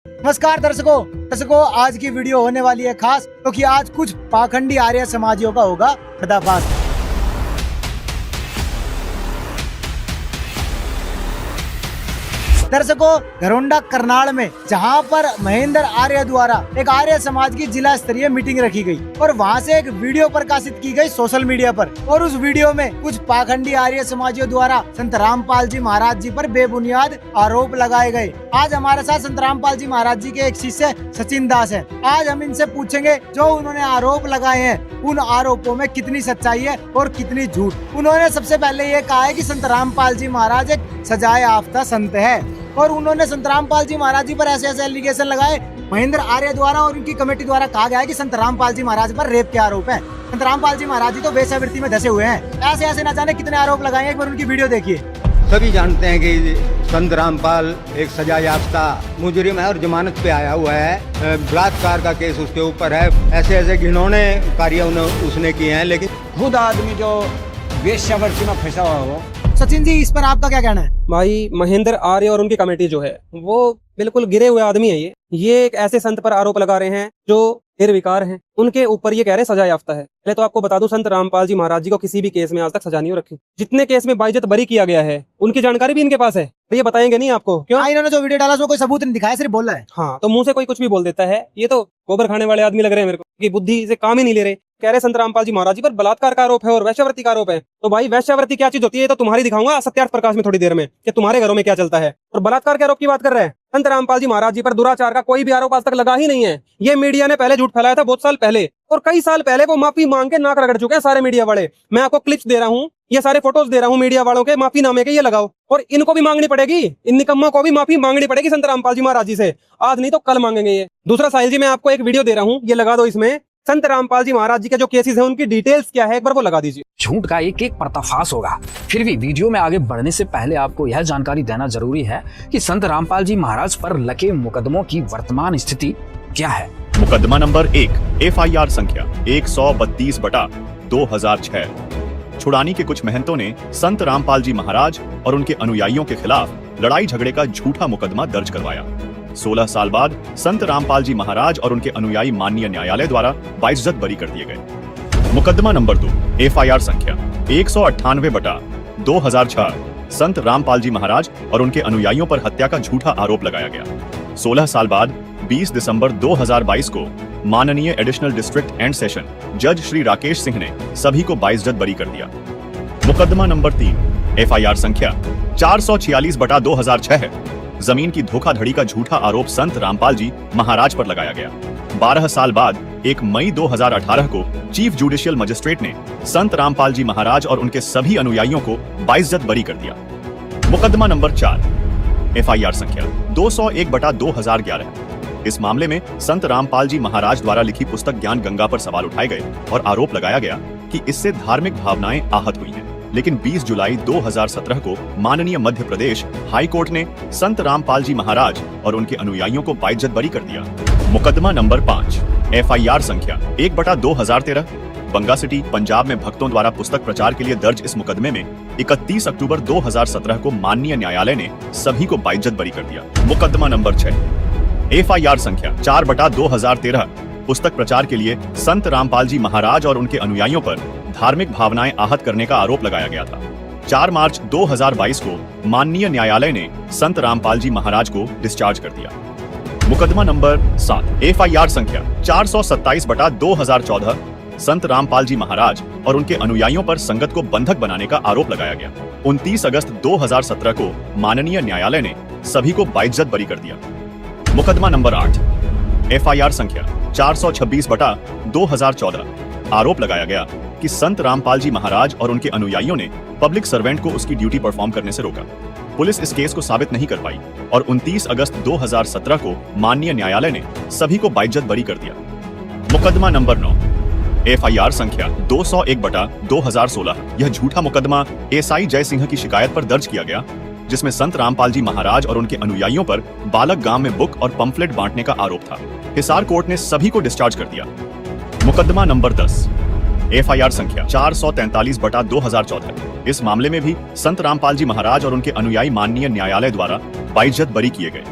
नमस्कार दर्शकों आज की वीडियो होने वाली है खास क्योंकि आज कुछ पाखंडी आर्य समाजियों का होगा पर्दाफाश। दर्शकों, घरोंडा करनाल में जहां पर महेंद्र आर्य द्वारा एक आर्य समाज की जिला स्तरीय मीटिंग रखी गई और वहां से एक वीडियो प्रकाशित की गई सोशल मीडिया पर, और उस वीडियो में कुछ पाखंडी आर्य समाजियों द्वारा संत रामपाल जी महाराज जी पर बेबुनियाद आरोप लगाए गए। आज हमारे साथ संत रामपाल जी महाराज जी के एक शिष्य सचिन दास है। आज हम इनसे पूछेंगे जो उन्होंने आरोप लगाए हैं उन आरोपों में कितनी सच्चाई है और कितनी झूठ। उन्होंने सबसे पहले ये कहा है कि संत रामपाल जी महाराज एक सजाए याफ्ता संत है और उन्होंने संत रामपाल जी महाराज जी पर ऐसे एलिगेशन लगाए। महेंद्र आर्य द्वारा और उनकी कमेटी द्वारा कहा गया है कि संत रामपाल जी महाराज पर रेप के आरोप है। संत रामपाल जी महाराज जी तो वेश्यावृत्ति में धसे हुए हैं। ऐसे न जाने कितने आरोप लगाए हैं, एक बार उनकी वीडियो देखिए। सभी जानते हैं कि संत रामपाल एक सजा याफ्ता मुजरिम है और जमानत पे आया हुआ है। बलात्कार का केस उसके ऊपर है। ऐसे घिनौने कार्य उसने किए हैं, लेकिन खुद आदमी जो वेश्यावृत्ति में फंसा हुआ हो। सचिन जी, इस पर आपका क्या कहना है? भाई महेंद्र आर्य और उनकी कमेटी जो है वो बिल्कुल गिरे हुए आदमी है। ये एक ऐसे संत पर आरोप लगा रहे हैं जो निर्विकार हैं। उनके ऊपर ये कह रहे सजा याफ्ता है। पहले तो आपको बता दूं, संत रामपाल जी महाराज जी को किसी भी केस में आज तक सजा नहीं हो रखी। जितने केस में बाइज्जत बरी किया गया है उनकी जानकारी भी इनके पास है। तो ये बताएंगे नहीं आपको क्यों? इन्होंने जो वीडियो डाला उसमें कोई सबूत नहीं दिखाया, सिर्फ बोला है। हाँ, तो मुंह से कोई कुछ भी बोल देता है। ये तो गोबर खाने वाले आदमी लग रहे हैं मेरे को, कि बुद्धि से काम ही नहीं ले रहे। कह रहे संत रामपाल जी महाराज जी पर बलात्कार का आरोप है और वैश्यावृत्ति का आरोप है। तो भाई वैश्यावृत्ति क्या चीज होती है तो तुम्हारी दिखाऊंगा सत्यार्थ प्रकाश में थोड़ी देर में कि तुम्हारे घरों में क्या चलता है। और बलात्कार के आरोप की बात कर रहे हैं। संत रामपाल जी महाराज जी पर दुराचार का कोई भी आरोप आज तक लगा ही नहीं है। ये मीडिया ने पहले झूठ फैलाया था बहुत साल पहले, और कई साल पहले वो माफी मांग के नाक रगड़ चुके हैं सारे मीडिया वाले। मैं आपको क्लिप्स दे रहा हूँ, ये सारे फोटोज दे रहा हूँ मीडिया वालों के, माफी नामे के, ये लगाओ। और इनको भी मांगनी पड़ेगी, इन निकम्मों को भी माफी मांगनी पड़ेगी संत रामपाल जी महाराज जी से। आज नहीं तो कल मांगेंगे ये। दूसरा साहिल जी, मैं आपको एक वीडियो दे रहा हूँ, ये लगा दो। इसमें संत रामपाल जी महाराज जी के जो केसेस हैं उनकी डिटेल्स क्या है एक बार वो लगा दीजिए। झूठ का एक एक पर्दाफाश होगा। फिर भी वीडियो में आगे बढ़ने से पहले आपको यह जानकारी देना जरूरी है कि संत रामपाल जी महाराज पर लगे मुकदमों की वर्तमान स्थिति क्या है। मुकदमा नंबर 1, FIR संख्या 132/2006। छुड़ानी के कुछ महंतों ने संत रामपाल जी महाराज और उनके अनुयायियों के खिलाफ लड़ाई झगड़े का झूठा मुकदमा दर्ज करवाया। 16 साल बाद संत रामपाल जी महाराज और उनके अनुयायी माननीय न्यायालय द्वारा बाइज्जत बरी कर दिए गए। मुकदमा नंबर 2, FIR संख्या 198/2006। संत रामपाल जी महाराज और उनके अनुयायियों पर हत्या का झूठा आरोप लगाया गया। 16 साल बाद 20 दिसंबर 2022 को माननीय एडिशनल डिस्ट्रिक्ट एंड सेशन जज श्री राकेश सिंह ने सभी को बाइज्जत बरी कर दिया। मुकदमा नंबर 3, FIR संख्या 446/2006 है। जमीन की धोखाधड़ी का झूठा आरोप संत रामपाल जी महाराज पर लगाया गया। 12 साल बाद 1 मई 2018 को चीफ जुडिशियल मजिस्ट्रेट ने संत रामपाल जी महाराज और उनके सभी अनुयायियों को बाइज्जत बरी कर दिया। मुकदमा नंबर 4, FIR संख्या 201/2011। इस मामले में संत रामपाल जी महाराज द्वारा लिखी पुस्तक ज्ञान गंगा पर सवाल उठाए गए और आरोप लगाया गया कि इससे धार्मिक भावनाएं आहत हुई हैं। लेकिन 20 जुलाई 2017 को माननीय मध्य प्रदेश हाई कोर्ट ने संत रामपाल जी महाराज और उनके अनुयायियों को बाइज्जत बरी कर दिया। मुकदमा नंबर 5, FIR संख्या 1/2013। बंगा सिटी पंजाब में भक्तों द्वारा पुस्तक प्रचार के लिए दर्ज इस मुकदमे में 31 अक्टूबर 2017 को माननीय न्यायालय ने सभी को बाइज्जत बरी कर दिया। मुकदमा नंबर 6, FIR संख्या 4/2013। पुस्तक प्रचार के लिए संत रामपाल जी महाराज और उनके अनुयायियों पर धार्मिक भावनाएं आहत करने का आरोप लगाया गया था। 4 मार्च 2022 को माननीय न्यायालय ने संत रामपाल जी महाराज को डिस्चार्ज कर दिया। मुकदमा नंबर 7, FIR संख्या 427/2014। संत रामपाल जी महाराज और उनके अनुयायियों पर संगत को बंधक बनाने का आरोप लगाया गया। 29 अगस्त 2017 को माननीय न्यायालय ने सभी को बाइज्जत बरी कर दिया। मुकदमा नंबर 8, FIR संख्या 426/2014। आरोप लगाया गया कि संत रामपाल जी महाराज और उनके अनुयायियों ने पब्लिक सर्वेंट को उसकी ड्यूटी परफॉर्म करने से रोका। पुलिस इस केस को साबित नहीं कर पाई और 29 अगस्त 2017 को माननीय न्यायालय ने सभी को बाइज्जत बरी कर दिया। मुकदमा नंबर 9, FIR संख्या 201/2016। यह झूठा मुकदमा SI जय सिंह की शिकायत पर दर्ज किया गया, जिसमें संत रामपाल जी महाराज और उनके अनुयायियों पर बालक गांव में बुक और पंफलेट बांटने का आरोप था। हिसार कोर्ट ने सभी को डिस्चार्ज कर दिया। मुकदमा नंबर 10, FIR संख्या 443/2014। इस मामले में भी संत रामपाल जी महाराज और उनके अनुयायी माननीय न्यायालय द्वारा बाइज्जत बरी किए गए।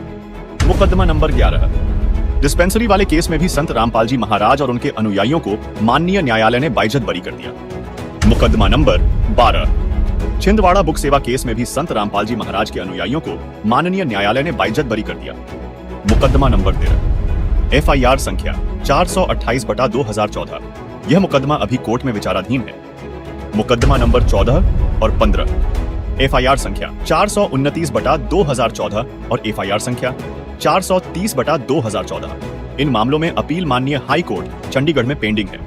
मुकदमा नंबर 11। डिस्पेंसरी वाले केस में भी संत रामपाल जी महाराज और उनके अनुयायियों को माननीय न्यायालय ने बाइज्जत बरी कर दिया। मुकदमा नंबर 12। छिंदवाड़ा बुक सेवा केस में भी संत रामपाल जी महाराज के अनुयायियों को माननीय न्यायालय ने बाइज्जत बरी कर दिया। मुकदमा नंबर 13। FIR संख्या 428/2014। यह मुकदमा अभी कोर्ट में विचाराधीन है। मुकदमा नंबर 14 और 15। FIR संख्या 429/2014 और FIR संख्या 430/2014। इन मामलों में अपील माननीय हाई कोर्ट चंडीगढ़ में पेंडिंग है।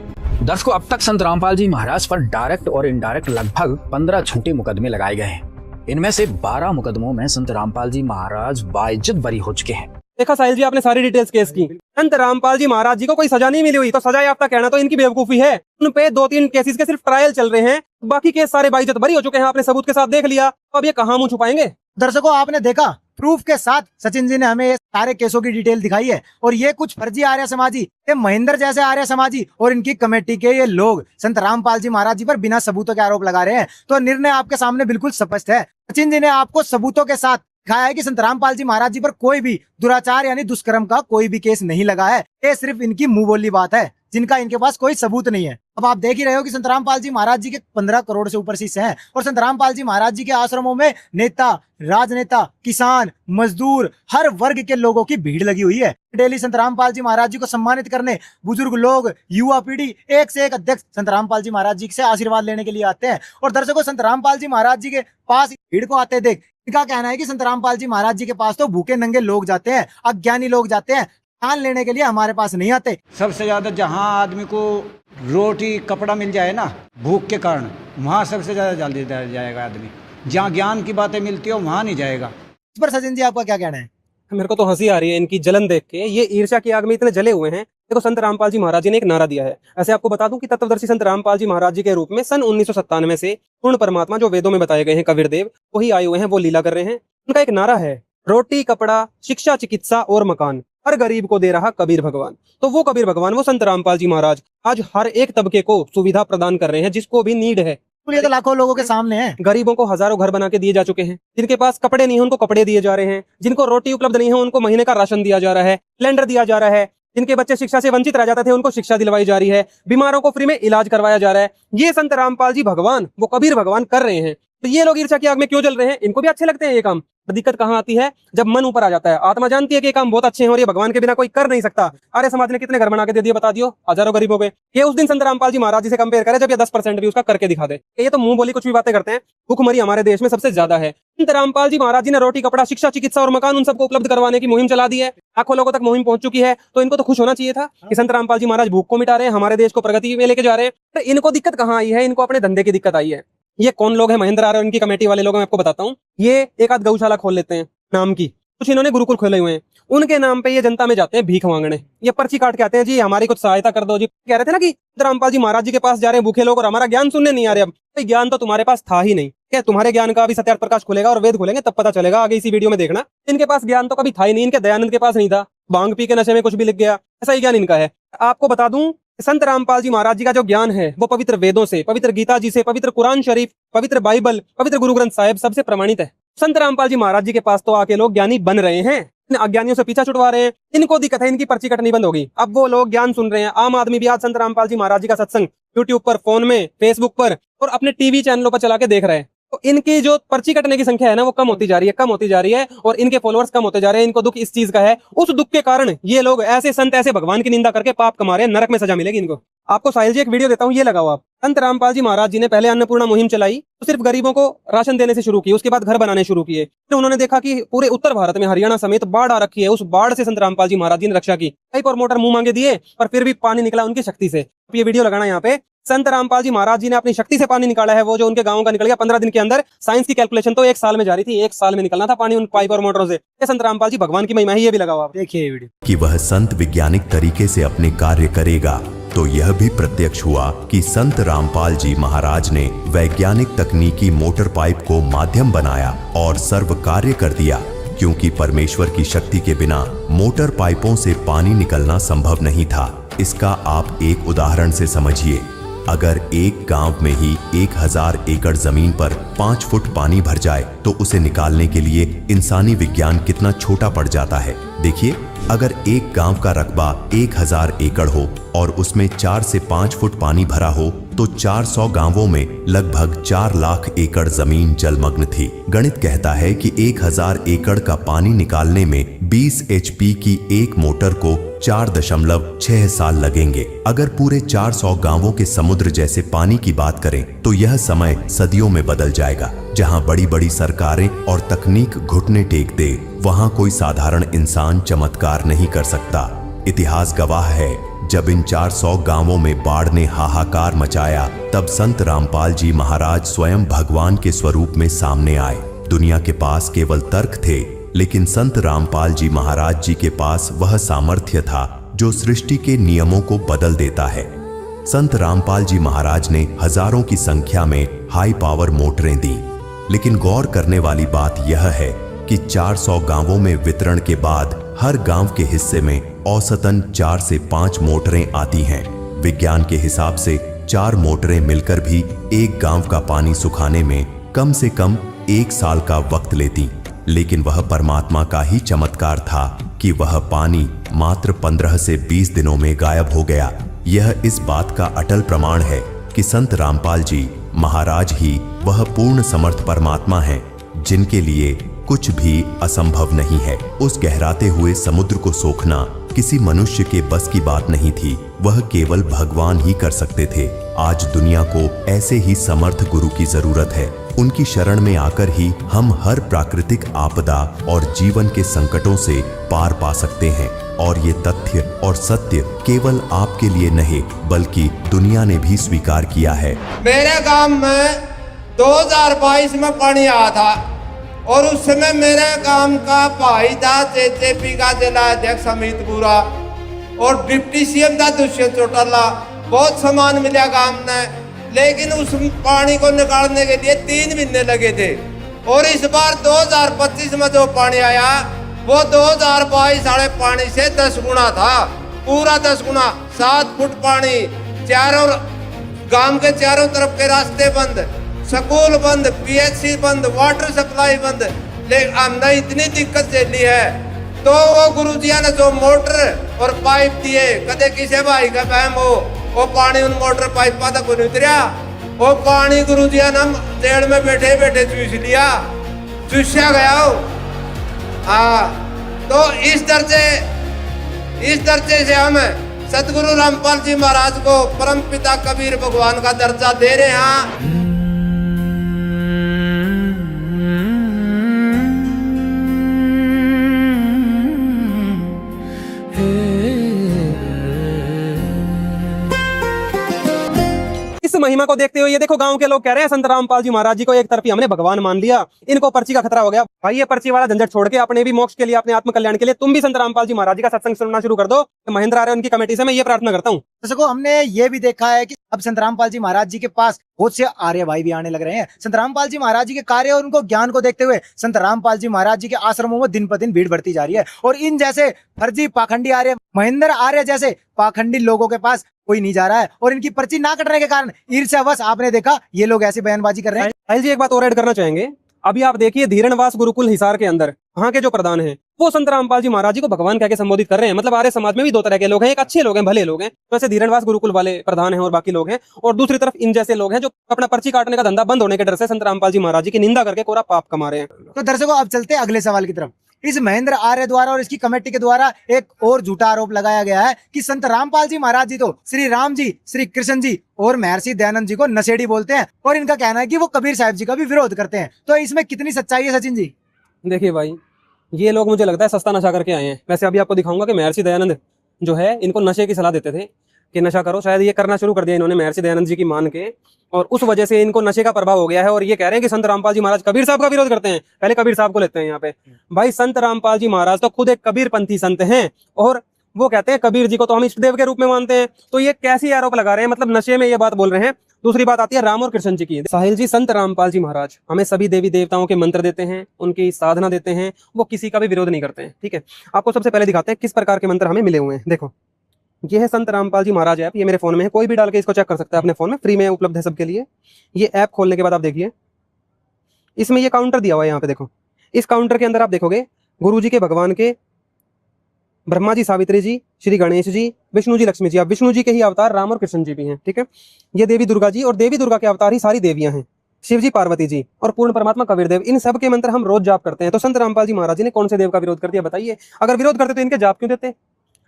दर्शकों, अब तक संत रामपाल जी महाराज पर डायरेक्ट और इनडायरेक्ट लगभग 15 झूठे मुकदमे लगाए गए हैं। इनमें से 12 मुकदमों में संत रामपाल जी महाराज बाइज्जत बरी हो चुके हैं। देखा साहिल जी, आपने सारी डिटेल्स केस की। संत रामपाल जी महाराज जी को कोई सजा नहीं मिली हुई, तो सजा याफ्ता कहना तो इनकी बेवकूफी है। उन पे 2-3 केसेस के सिर्फ ट्रायल चल रहे हैं, बाकी केस सारे बाइज्जत बरी हो चुके हैं। आपने सबूत के साथ देख लिया, तो अब ये कहां मुंह छुपाएंगे? दर्शकों, आपने देखा प्रूफ के साथ सचिन जी ने हमें ये सारे केसों की डिटेल दिखाई है। और ये कुछ फर्जी आर्य समाजी, ये महेंद्र जैसे आर्य समाजी और इनकी कमेटी के ये लोग संत रामपाल जी महाराज जी पर बिना सबूतों के आरोप लगा रहे हैं। तो निर्णय आपके सामने बिल्कुल स्पष्ट है। सचिन जी ने आपको सबूतों के साथ दिखाया है कि संत रामपाल जी महाराज जी पर कोई भी दुराचार यानी दुष्कर्म का कोई भी केस नहीं लगा है। ये सिर्फ इनकी मुंह बोली बात है, जिनका इनके पास कोई सबूत नहीं है। अब आप देख ही रहे हो कि संत रामपाल जी महाराज जी के 15 करोड़ से ऊपर शिष्य हैं और संत रामपाल जी महाराज जी के आश्रमों में नेता, राजनेता, किसान, मजदूर, हर वर्ग के लोगों की भीड़ लगी हुई है। डेली संत रामपाल जी महाराज जी को सम्मानित करने बुजुर्ग लोग, युवा पीढ़ी, एक से एक अध्यक्ष संत रामपाल जी महाराज जी से आशीर्वाद लेने के लिए आते हैं। और दर्शकों, संत रामपाल जी महाराज जी के पास भीड़ को आते देख इनका कहना है कि संत रामपाल जी महाराज जी के पास तो भूखे नंगे लोग जाते हैं, अज्ञानी लोग जाते हैं, ज्ञान लेने के लिए हमारे पास नहीं आते। सबसे ज्यादा जहाँ आदमी को रोटी कपड़ा मिल जाए ना भूख के कारण, वहाँ सबसे ज्यादा जल्दी जाएगा आदमी। जहाँ ज्ञान की बातें मिलती हो वहाँ नहीं जाएगा। इस पर सचिन जी आपका क्या कहना है? मेरे को तो हंसी आ रही है इनकी जलन देख के। ये ईर्ष्या की आग में इतने जले हुए हैं। देखो, संत रामपाल जी महाराज जी ने एक नारा दिया है। ऐसे आपको बता दूं कि तत्वदर्शी संत रामपाल जी महाराज जी के रूप में सन 1997 से पूर्ण परमात्मा जो वेदों में बताए गए हैं कबीर देव, वही आए हुए हैं, वो लीला कर रहे हैं। उनका एक नारा है, रोटी कपड़ा शिक्षा चिकित्सा और मकान, हर गरीब को दे रहा कबीर भगवान। तो वो कबीर भगवान, वो संत रामपाल जी महाराज आज हर एक तबके को सुविधा प्रदान कर रहे हैं, जिसको भी नीड है। ये तो लाखों लोगों के सामने है। गरीबों को हजारों घर बना के दिए जा चुके हैं। जिनके पास कपड़े नहीं है उनको कपड़े दिए जा रहे हैं। जिनको रोटी उपलब्ध नहीं है उनको महीने का राशन दिया जा रहा है, सिलेंडर दिया जा रहा है। जिनके बच्चे शिक्षा से वंचित रह जाते थे उनको शिक्षा दिलवाई जा रही है। बीमारों को फ्री में इलाज करवाया जा रहा है। ये संत रामपाल जी भगवान, वो कबीर भगवान कर रहे हैं। तो ये लोग ईर्ष्या की आग में क्यों जल रहे हैं? इनको भी अच्छे लगते हैं ये काम। दिक्कत कहाँ आती है? जब मन ऊपर आ जाता है। आत्मा जानती है कि ये काम बहुत अच्छे हैं और ये भगवान के बिना कोई कर नहीं सकता। आर्य समाज ने कितने घर बना के दे दिए बता दियो, हजारों गरीबों पे। ये उस दिन संत रामपाल जी महाराज जी से कंपेयर करे जब ये 10% भी उसका करके दिखा दे। ये तो मुंह बोली कुछ भी बातें करते हैं। भूखमरी हमारे देश में सबसे ज्यादा है। संत रामपाल जी महाराज जी ने रोटी कपड़ा शिक्षा चिकित्सा और मकान उन सबको उपलब्ध करवाने की मुहिम चला दी है। लाखों लोगों तक मुहिम पहुंच चुकी है। तो इनको तो खुश होना चाहिए था कि संत रामपाल जी महाराज भूख को मिटा रहे हैं, हमारे देश को प्रगति में लेके जा रहे हैं। तो इनको दिक्कत कहाँ आई है? इनको अपने धंधे की दिक्कत आई है। ये कौन लोग हैं? महेंद्र आर्य और उनकी कमेटी वाले लोग, मैं आपको बताता हूँ। ये एक आध गौशाला खोल लेते हैं नाम की, कुछ इन्होंने गुरुकुल खोले हुए हैं, उनके नाम पे ये जनता में जाते हैं भीख मांगने। ये पर्ची काट के आते हैं, जी हमारी कुछ सहायता कर दो। जी कह रहे थे ना कि रामपाल जी महाराज जी के पास जा रहे हैं भूखे लोग और हमारा ज्ञान सुनने नहीं आ रहे। अब ज्ञान तो तुम्हारे पास था ही नहीं। क्या तुम्हारे ज्ञान का अभी सत्यार्थ प्रकाश खुलेगा और वेद खुलेंगे तब पता चलेगा। आगे इसी वीडियो में देखना। इनके पास ज्ञान तो कभी था ही नहीं। इनके दयानंद के पास नहीं था, भांग पी के नशे में कुछ भी लिख गया, ऐसा ही ज्ञान इनका है। आपको बता दूं, संत रामपाल जी महाराज जी का जो ज्ञान है वो पवित्र वेदों से, पवित्र गीता जी से, पवित्र कुरान शरीफ, पवित्र बाइबल, पवित्र गुरु ग्रंथ साहिब सबसे प्रमाणित है। संत रामपाल जी महाराज जी के पास तो आके लोग ज्ञानी बन रहे हैं, इन अज्ञानियों से पीछा छुड़वा रहे हैं। इनको दिक्कत है, इनकी पर्ची कटनी बंद होगी। अब वो लोग ज्ञान सुन रहे हैं। आम आदमी भी आज संत रामपाल जी महाराज जी का सत्संग यूट्यूब पर, फोन में, फेसबुक पर और अपने टीवी चैनलों पर चला के देख रहे हैं। तो इनकी जो पर्ची कटने की संख्या है ना वो कम होती जा रही है, कम होती जा रही है और इनके फॉलोअर्स कम होते जा रहे हैं। इनको दुख इस चीज का है। उस दुख के कारण ये लोग ऐसे संत, ऐसे भगवान की निंदा करके पाप कमा रहे हैं। नरक में सजा मिलेगी इनको। आपको साहिल जी एक वीडियो देता हूँ, ये लगाओ आप। संत रामपाल जी महाराज जी ने पहले अन्नपूर्णा मुहिम चलाई, तो सिर्फ गरीबों को राशन देने से शुरू की। उसके बाद घर बनाने शुरू किए। फिर उन्होंने देखा कि पूरे उत्तर भारत में हरियाणा समेत बाढ़ आ रखी है। उस बाढ़ से संत रामपाल जी महाराज जी ने रक्षा की। कई प्रमोटर मुंह मांगे दिए पर फिर भी पानी निकला उनकी शक्ति से। ये वीडियो लगाना यहाँ पे। संत रामपाल जी महाराज जी ने अपनी शक्ति से पानी निकाला है, वो जो उनके गांव का निकल गया 15 दिन के अंदर। साइंस की कैलकुलेशन तो 1 साल में जा रही थी, 1 साल में निकलना था पानी उन पाइप और मोटरों से। ये संत रामपाल जी भगवान की महिमा है। ये भी लगाओ आप, देखिए ये वीडियो। कि वह संत वैज्ञानिक तरीके से अपने कार्य करेगा, तो यह भी प्रत्यक्ष हुआ कि संत रामपाल जी महाराज ने वैज्ञानिक तकनीकी मोटर पाइप को माध्यम बनाया और सर्व कार्य कर दिया, क्योंकि परमेश्वर की शक्ति के बिना मोटर पाइपों से पानी निकलना संभव नहीं था। इसका आप एक उदाहरण से समझिए। अगर एक गांव में ही 1000 एकड़ जमीन पर 5 फुट पानी भर जाए तो उसे निकालने के लिए इंसानी विज्ञान कितना छोटा पड़ जाता है। देखिए, अगर एक गांव का रकबा 1000 एकड़ हो और उसमें 4 से 5 फुट पानी भरा हो तो 400 गांवों में लगभग 4 लाख एकड़ जमीन जलमग्न थी। गणित कहता है कि 1000 एकड़ का पानी निकालने में 20 HP की एक मोटर को 4.6 साल लगेंगे। अगर पूरे 400 गांवों के समुद्र जैसे पानी की बात करें तो यह समय सदियों में बदल जाएगा। जहां बड़ी बड़ी सरकारें और तकनीक घुटने टेक दे, वहां कोई साधारण इंसान चमत्कार नहीं कर सकता। इतिहास गवाह है, जब इन 400 गांवों में बाढ़ ने हाहाकार मचाया तब संत रामपाल जी महाराज स्वयं भगवान के स्वरूप में सामने आए। दुनिया के पास केवल तर्क थे, लेकिन संत रामपाल जी महाराज जी के पास वह सामर्थ्य था जो सृष्टि के नियमों को बदल देता है। संत रामपाल जी महाराज ने हजारों की संख्या में हाई पावर मोटरें दी, लेकिन गौर करने वाली बात यह है कि 400 गांवों में वितरण के बाद हर गांव के हिस्से में औसतन 4 से 5 मोटरें आती हैं। विज्ञान के हिसाब से 4 मोटरें मिलकर भी एक गांव का पानी सुखाने में कम से कम 1 साल का वक्त लेती। लेकिन वह परमात्मा का ही चमत्कार था कि वह पानी मात्र 15 से 20 दिनों में गायब हो गया। यह इस बात का अटल प्रमाण है कि संत रामपाल जी महाराज ही वह पूर्ण समर्थ परमात्मा हैं, जिनके लिए कुछ भी असंभव नहीं है। उस गहराते हुए समुद्र को सोखना किसी मनुष्य के बस की बात नहीं थी, वह केवल भगवान ही कर सकते थे। आज दुनिया को ऐसे ही समर्थ गुरु की जरूरत है। उनकी शरण में आकर ही हम हर प्राकृतिक आपदा और जीवन के संकटों से पार पा सकते हैं। और ये तथ्य और सत्य केवल आपके लिए नहीं बल्कि दुनिया ने भी स्वीकार किया है। मेरे गांव में 2022 में पानी आया था और उस समय मेरे गांव का भाई था जेजेपी का जिला अध्यक्ष अमित बुरा और डिप्टी सीएम था दुष्यंत चौटाला। बहुत सामान मिला गांव ने, लेकिन उस पानी को निकालने के लिए 3 महीने लगे थे। और इस बार 2025 में जो पानी आया वो 2022 वाले पानी से 10 गुना था, पूरा 10 गुना। 7 फुट पानी, चारों गांव के चारों तरफ के रास्ते बंद, स्कूल बंद, पीएचसी बंद, वाटर सप्लाई बंद। लेकिन हमने इतनी दिक्कत झेली है तो वो गुरुजिया ने जो मोटर और पाइप दिए, कदे किसी भाई का बहम हो वो पानी उन मोटर पाइप तक नहीं उतरिया। वो पानी गुरुजिया ने जेल में बैठे बैठे चूस लिया, चूसा गया हो। तो इस दर्जे से हम सतगुरु रामपाल जी महाराज को परम पिता कबीर भगवान का दर्जा दे रहे हैं। इस महिमा को देखते हुए ये देखो गांव के लोग कह रहे हैं संत रामपाल जी महाराज जी को एक तरफ ही हमने भगवान मान लिया, इनको पर्ची का खतरा हो गया। भाई ये पर्ची वाला झंझट छोड़ के अपने भी मोक्ष के लिए, अपने आत्म कल्याण के लिए तुम भी संत रामपाल जी महाराज जी का सत्संग सुनना शुरू कर दो। महेंद्र आर्य उनकी कमेटी से मैं ये प्रार्थना करता हूँ। दर्शकों, हमने ये भी देखा है कि अब संत रामपाल जी महाराज जी के पास बहुत से आर्य भाई भी आने लग रहे हैं। संत रामपाल जी महाराज जी के कार्य और उनको ज्ञान को देखते हुए संत रामपाल जी महाराज जी के आश्रमों में दिन पर दिन भीड़ बढ़ती जा रही है। और इन जैसे फर्जी पाखंडी आर्य, महेंद्र आर्य जैसे पाखंडी लोगों के पास कोई नहीं जा रहा है। और इनकी पर्ची ना कटने के कारण ईर्ष्यावश आपने देखा ये लोग ऐसी बयानबाजी कर रहे हैं। साहिल जी एक बात और ऐड करना चाहेंगे। अभी आप देखिए धीरणवास गुरुकुल हिसार के अंदर वहाँ के जो प्रधान हैं वो संत रामपाल जी महाराज जी को भगवान कह के संबोधित कर रहे हैं। मतलब आर्य समाज में भी 2 तरह के लोग हैं, एक अच्छे लोग हैं, भले लोग हैं, तो ऐसे धीरणवास गुरुकुल वाले प्रधान हैं और बाकी लोग हैं, और दूसरी तरफ इन जैसे लोग हैं जो अपना पर्ची काटने का धंधा बंद होने के डर से संत रामपाल जी महाराज जी की निंदा करके कोरा पाप कमा रहे हैं। तो दर्शकों, अब चलते हैं अगले सवाल की तरफ। इस महेंद्र आर्य द्वारा और इसकी कमेटी के द्वारा एक और झूठा आरोप लगाया गया है कि संत रामपाल जी महाराज जी तो श्री राम जी, श्री कृष्ण जी और महर्षि दयानंद जी को नशेड़ी बोलते हैं। और इनका कहना है कि वो कबीर साहब जी का भी विरोध करते हैं। तो इसमें कितनी सच्चाई है सचिन जी? देखिए भाई, ये लोग मुझे लगता है सस्ता नशा करके आए हैं। वैसे अभी आपको दिखाऊंगा कि महर्षि दयानंद जो है इनको नशे की सलाह देते थे कि नशा करो। शायद ये करना शुरू कर दिया इन्होंने महर्षि दयानंद जी की मान के, और उस वजह से इनको नशे का प्रभाव हो गया है। और ये कह रहे हैं कि संत रामपाल जी महाराज कबीर साहब का विरोध करते हैं। पहले कबीर साहब को लेते हैं यहाँ पे। भाई संत रामपाल जी महाराज तो खुद एक कबीरपंथी संत हैं और वो कहते हैं कबीर जी को तो हम इष्टदेव के रूप में मानते हैं। तो ये कैसी आरोप लगा रहे हैं, मतलब नशे में ये बात बोल रहे हैं। दूसरी बात आती है राम और कृष्ण जी की। साहिल जी, संत रामपाल जी महाराज हमें सभी देवी देवताओं के मंत्र देते हैं, उनकी साधना देते हैं, वो किसी का भी विरोध नहीं करते हैं। ठीक है, आपको सबसे पहले दिखाते हैं किस प्रकार के मंत्र हमें मिले हुए हैं। देखो, ये है संत रामपाल जी महाराज ऐप, ये मेरे फोन में है, कोई भी डाल के इसको चेक कर सकता है अपने फोन में, फ्री में उपलब्ध है सबके लिए। ये ऐप खोलने के बाद आप देखिए, इसमें ये काउंटर दिया हुआ है, यहाँ पे देखो। इस काउंटर के अंदर आप देखोगे गुरु जी के, भगवान के, ब्रह्मा जी, सावित्री जी, श्री गणेश जी, विष्णु जी, लक्ष्मी जी। अब विष्णु जी के ही अवतार राम और कृष्ण जी भी हैं, ठीक है। ये देवी दुर्गा जी, और देवी दुर्गा के अवतार ही सारी देवियां हैं, शिव जी, पार्वती जी और पूर्ण परमात्मा कबीर देव। इन सब के मंत्र हम रोज जाप करते हैं। तो संत रामपाल जी महाराज जी ने कौन से देव का विरोध कर दिया बताइए? अगर विरोध करते तो इनके जाप क्यों देते?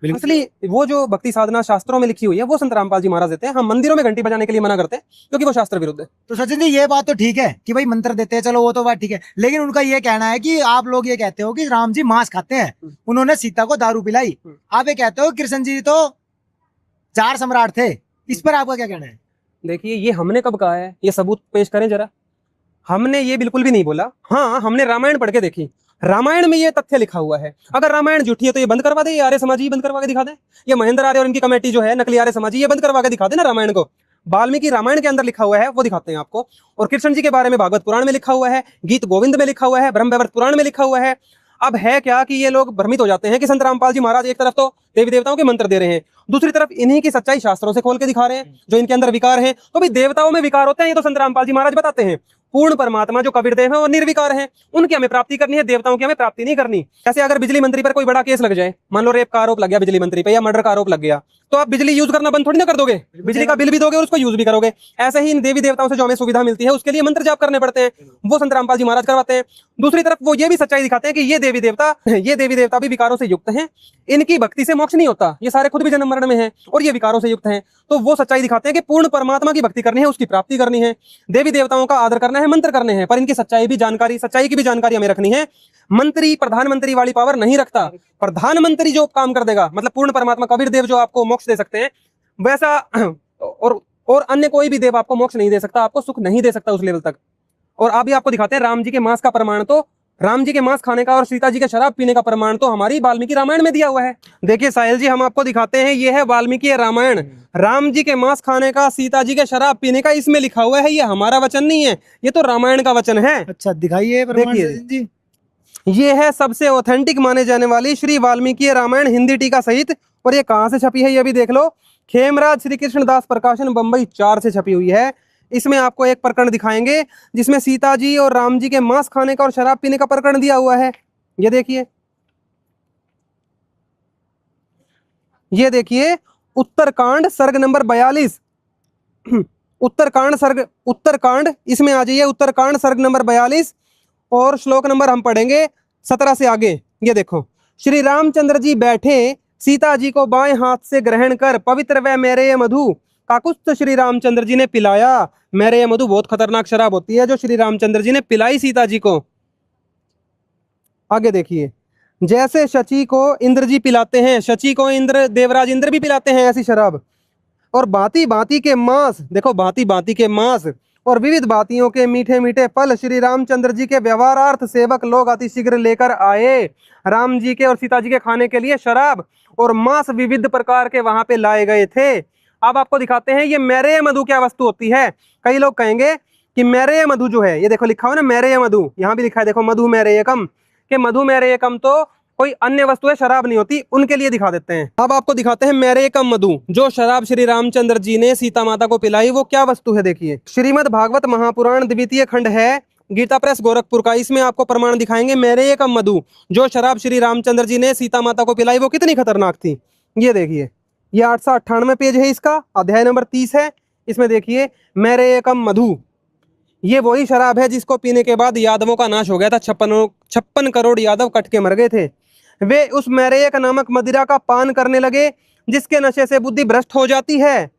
इसलिए वो जो भक्ति साधना शास्त्रों में लिखी हुई है वो संत रामपाल जी महाराज देते हैं। हम मंदिरों में घंटी बजाने के लिए मना करते हैं क्योंकि वो शास्त्र विरुद्ध है। तो सचिन जी ये बात तो ठीक है कि भाई मंत्र देते हैं, चलो वो तो बात ठीक है, लेकिन उनका ये कहना है कि आप लोग ये कहते हो कि राम जी मांस खाते हैं, उन्होंने सीता को दारू पिलाई, आप ये कहते हो कृष्ण जी तो 4 सम्राट थे, इस पर आपका क्या कहना है? देखिए, ये हमने कब कहा है? ये सबूत पेश करें जरा। हमने ये बिल्कुल भी नहीं बोला। हाँ, हमने रामायण पढ़ के देखी, रामायण में ये तथ्य लिखा हुआ है। अगर रामायण झूठी है तो ये बंद करवा दे, ये आर्य समाजी बंद करवा के दिखा दे। ये महेंद्र आर्य और इनकी कमेटी जो है नकली आर्य समाजी, ये बंद करवा के दिखा दे ना रामायण को। वाल्मीकि रामायण के अंदर लिखा हुआ है वो दिखाते हैं आपको। और कृष्ण जी के बारे में भागवत पुराण में लिखा हुआ है, गीत गोविंद में लिखा हुआ है, ब्रह्मवैवर्त पुराण में लिखा हुआ है। अब है क्या कि ये लोग भ्रमित हो जाते हैं कि संत रामपाल जी महाराज एक तरफ तो देवी देवताओं के मंत्र दे रहे हैं, दूसरी तरफ इन्हीं की सच्चाई शास्त्रों से खोल के दिखा रहे हैं जो इनके अंदर विकार हैं। तो भाई देवताओं में विकार होते हैं, ये तो संत रामपाल जी महाराज बताते हैं। पूर्ण परमात्मा जो कबीर देव है वो निर्विकार है, उनकी हमें प्राप्ति करनी है, देवताओं की हमें प्राप्ति नहीं करनी। जैसे अगर बिजली मंत्री पर कोई बड़ा केस लग जाए, मान लो रेप का आरोप लग गया बिजली मंत्री पे या मर्डर का आरोप लग गया, तो आप बिजली यूज करना बंद थोड़ी ना कर दोगे, बिजली का बिल भी दोगे और उसको यूज भी करोगे। ऐसे ही इन देवी देवताओं से जो हमें सुविधा मिलती है उसके लिए मंत्र जाप करने पड़ते हैं, वो संत रामपाल जी महाराज करवाते हैं। दूसरी तरफ वो ये भी सच्चाई दिखाते हैं कि ये देवी देवता भी विकारों से युक्त हैं, इनकी भक्ति से मोक्ष नहीं होता, ये सारे खुद भी जन्म मरण में हैं और ये विकारों से युक्त हैं। तो वो सच्चाई दिखाते हैं कि पूर्ण परमात्मा की भक्ति करनी है, उसकी प्राप्ति करनी है, देवी देवताओं का आदर करना है, मंत्र करने हैं, पर इनकी सच्चाई की भी जानकारी हमें रखनी है। मंत्री प्रधानमंत्री वाली पावर नहीं रखता। प्रधानमंत्री जो काम कर देगा, मतलब पूर्ण परमात्मा कबीर देव जो आपको मोक्ष दे सकते हैं, वैसा और अन्य कोई भी देव आपको मोक्ष नहीं दे सकता, आपको सुख नहीं दे सकता उस लेवल तक। और अभी आपको दिखाते हैं राम जी के मांस का प्रमाण, तो राम जी के मांस खाने का और सीता जी के शराब पीने का प्रमाण तो हमारी वाल्मीकि रामायण में दिया हुआ है। देखिए साहिल जी, हम आपको दिखाते हैं, ये है वाल्मीकि रामायण, राम जी के मांस खाने का, सीता जी के शराब पीने का इसमें लिखा हुआ है। ये हमारा वचन नहीं है, ये तो रामायण का वचन है। अच्छा दिखाइए। देखिए, ये है सबसे ऑथेंटिक माने जाने वाली श्री वाल्मीकि रामायण हिंदी टीका सहित। और ये कहाँ से छपी है ये भी देख लो, खेमराज श्री कृष्ण दास प्रकाशन बंबई 4 से छपी हुई है। इसमें आपको एक प्रकरण दिखाएंगे जिसमें सीता जी और राम जी के मांस खाने का और शराब पीने का प्रकरण दिया हुआ है। ये देखिए, ये देखिए, उत्तरकांड सर्ग नंबर 42, उत्तरकांड इसमें आ जाइए, उत्तरकांड सर्ग नंबर 42 और श्लोक नंबर हम पढ़ेंगे 17 से आगे। ये देखो, श्री रामचंद्र जी बैठे, सीता जी को बाएं हाथ से ग्रहण कर पवित्र व मेरे मधु काकुस्थ श्री रामचंद्र जी ने पिलाया। मेरे मधु बहुत खतरनाक शराब होती है जो श्री रामचंद्र जी ने पिलाई सीता जी को। आगे देखिए, जैसे शची को इंद्र जी पिलाते हैं, शची को इंद्र, देवराज इंद्र भी पिलाते हैं ऐसी शराब। और भांति भांति के मांस, देखो भांति भांति के मांस और विविध भांतियों के मीठे मीठे फल श्री रामचंद्र जी के व्यवहारार्थ सेवक लोग अतिशीघ्र लेकर आए। राम जी के और सीता जी के खाने के लिए शराब और मांस विविध प्रकार के वहां पे लाए गए थे। अब आपको दिखाते हैं ये मेरे मधु क्या वस्तु होती है। कई लोग कहेंगे कि मेरे मधु जो है, ये देखो लिखा हुआ ना मेरे मधु, यहाँ भी लिखा है देखो, मधु मेरे एकम, के मधु मेरे एकम तो कोई अन्य वस्तु है, शराब नहीं होती, उनके लिए दिखा देते हैं। अब आपको दिखाते हैं मेरे एकम मधु, जो शराब श्री रामचंद्र जी ने सीता माता को पिलाई, वो क्या वस्तु है देखिए। श्रीमद् भागवत महापुराण द्वितीय खंड है, गीता प्रेस गोरखपुर का, इसमें आपको प्रमाण दिखाएंगे मेरे एकम मधु, जो शराब श्री रामचंद्र जी ने सीता माता को पिलाई वो कितनी खतरनाक थी। ये देखिए, ये 898 पेज है इसका, अध्याय नंबर 30 है। इसमें देखिए मेरे एकम मधु, ये वही शराब है जिसको पीने के बाद यादवों का नाश हो गया था। 56 करोड़ यादव कट के मर गए थे। वे उस मेरेक नामक मदिरा का पान करने लगे जिसके नशे से बुद्धि भ्रष्ट हो जाती है।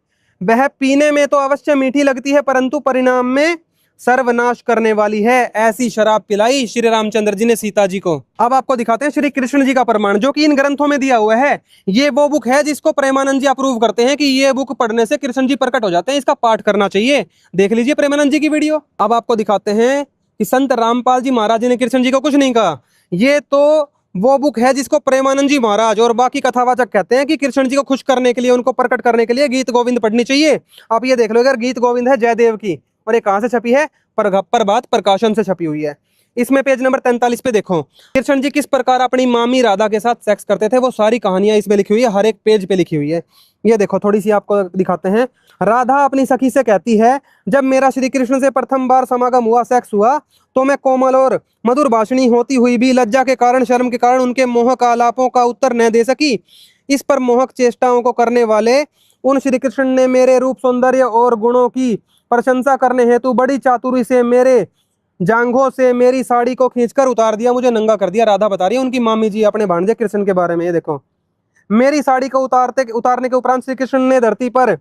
वह पीने में तो अवश्य मीठी लगती है परंतु परिणाम में सर्वनाश करने वाली है। ऐसी शराब पिलाई श्री रामचंद्र जी ने सीता जी को। अब आपको दिखाते हैं श्री कृष्ण जी का प्रमाण, जो कि इन ग्रंथों में दिया हुआ है। ये वो बुक है जिसको प्रेमानंद जी अप्रूव करते हैं कि ये बुक पढ़ने से कृष्ण जी प्रकट हो जाते हैं, इसका पाठ करना चाहिए। देख लीजिए प्रेमानंद जी की वीडियो। अब आपको दिखाते हैं कि संत रामपाल जी महाराज जी ने कृष्ण जी को कुछ नहीं कहा। ये तो वो बुक है जिसको प्रेमानंद जी महाराज और बाकी कथावाचक कहते हैं कि कृष्ण जी को खुश करने के लिए, उनको प्रकट करने के लिए गीत गोविंद पढ़नी चाहिए। आप ये देख लो, अगर गीत गोविंद है जयदेव की, और ये कहाँ से छपी है, प्रभात प्रकाशन से छपी हुई है। इसमें पेज नंबर 43 पे देखो कृष्ण जी किस प्रकार अपनी मामी राधा के साथ सेक्स करते थे, वो सारी कहानियां इसमें लिखी हुई है, हर एक पेज पे लिखी हुई है। ये देखो थोड़ी सी आपको दिखाते हैं। राधा अपनी सखी से कहती है, जब मेरा श्री कृष्ण से प्रथम बार समागम हुआ, सेक्स हुआ, तो मैं कोमल और मधुर भाषणी होती हुई भी लज्जा के कारण, शर्म के कारण उनके मोहक आलापों का उत्तर न दे सकी। इस पर मोहक चेष्टाओं को करने वाले उन श्री कृष्ण ने मेरे रूप, सौंदर्य और गुणों की प्रशंसा करने हेतु बड़ी चातुरी से मेरे जांघों से मेरी साड़ी को खींचकर उतार दिया, मुझे नंगा कर दिया। राधा बता रही है उनकी मामी जी अपने भांजे कृष्ण के बारे में। ये देखो, मेरी साड़ी को उतारने के उपरांत श्री कृष्ण ने धरती पर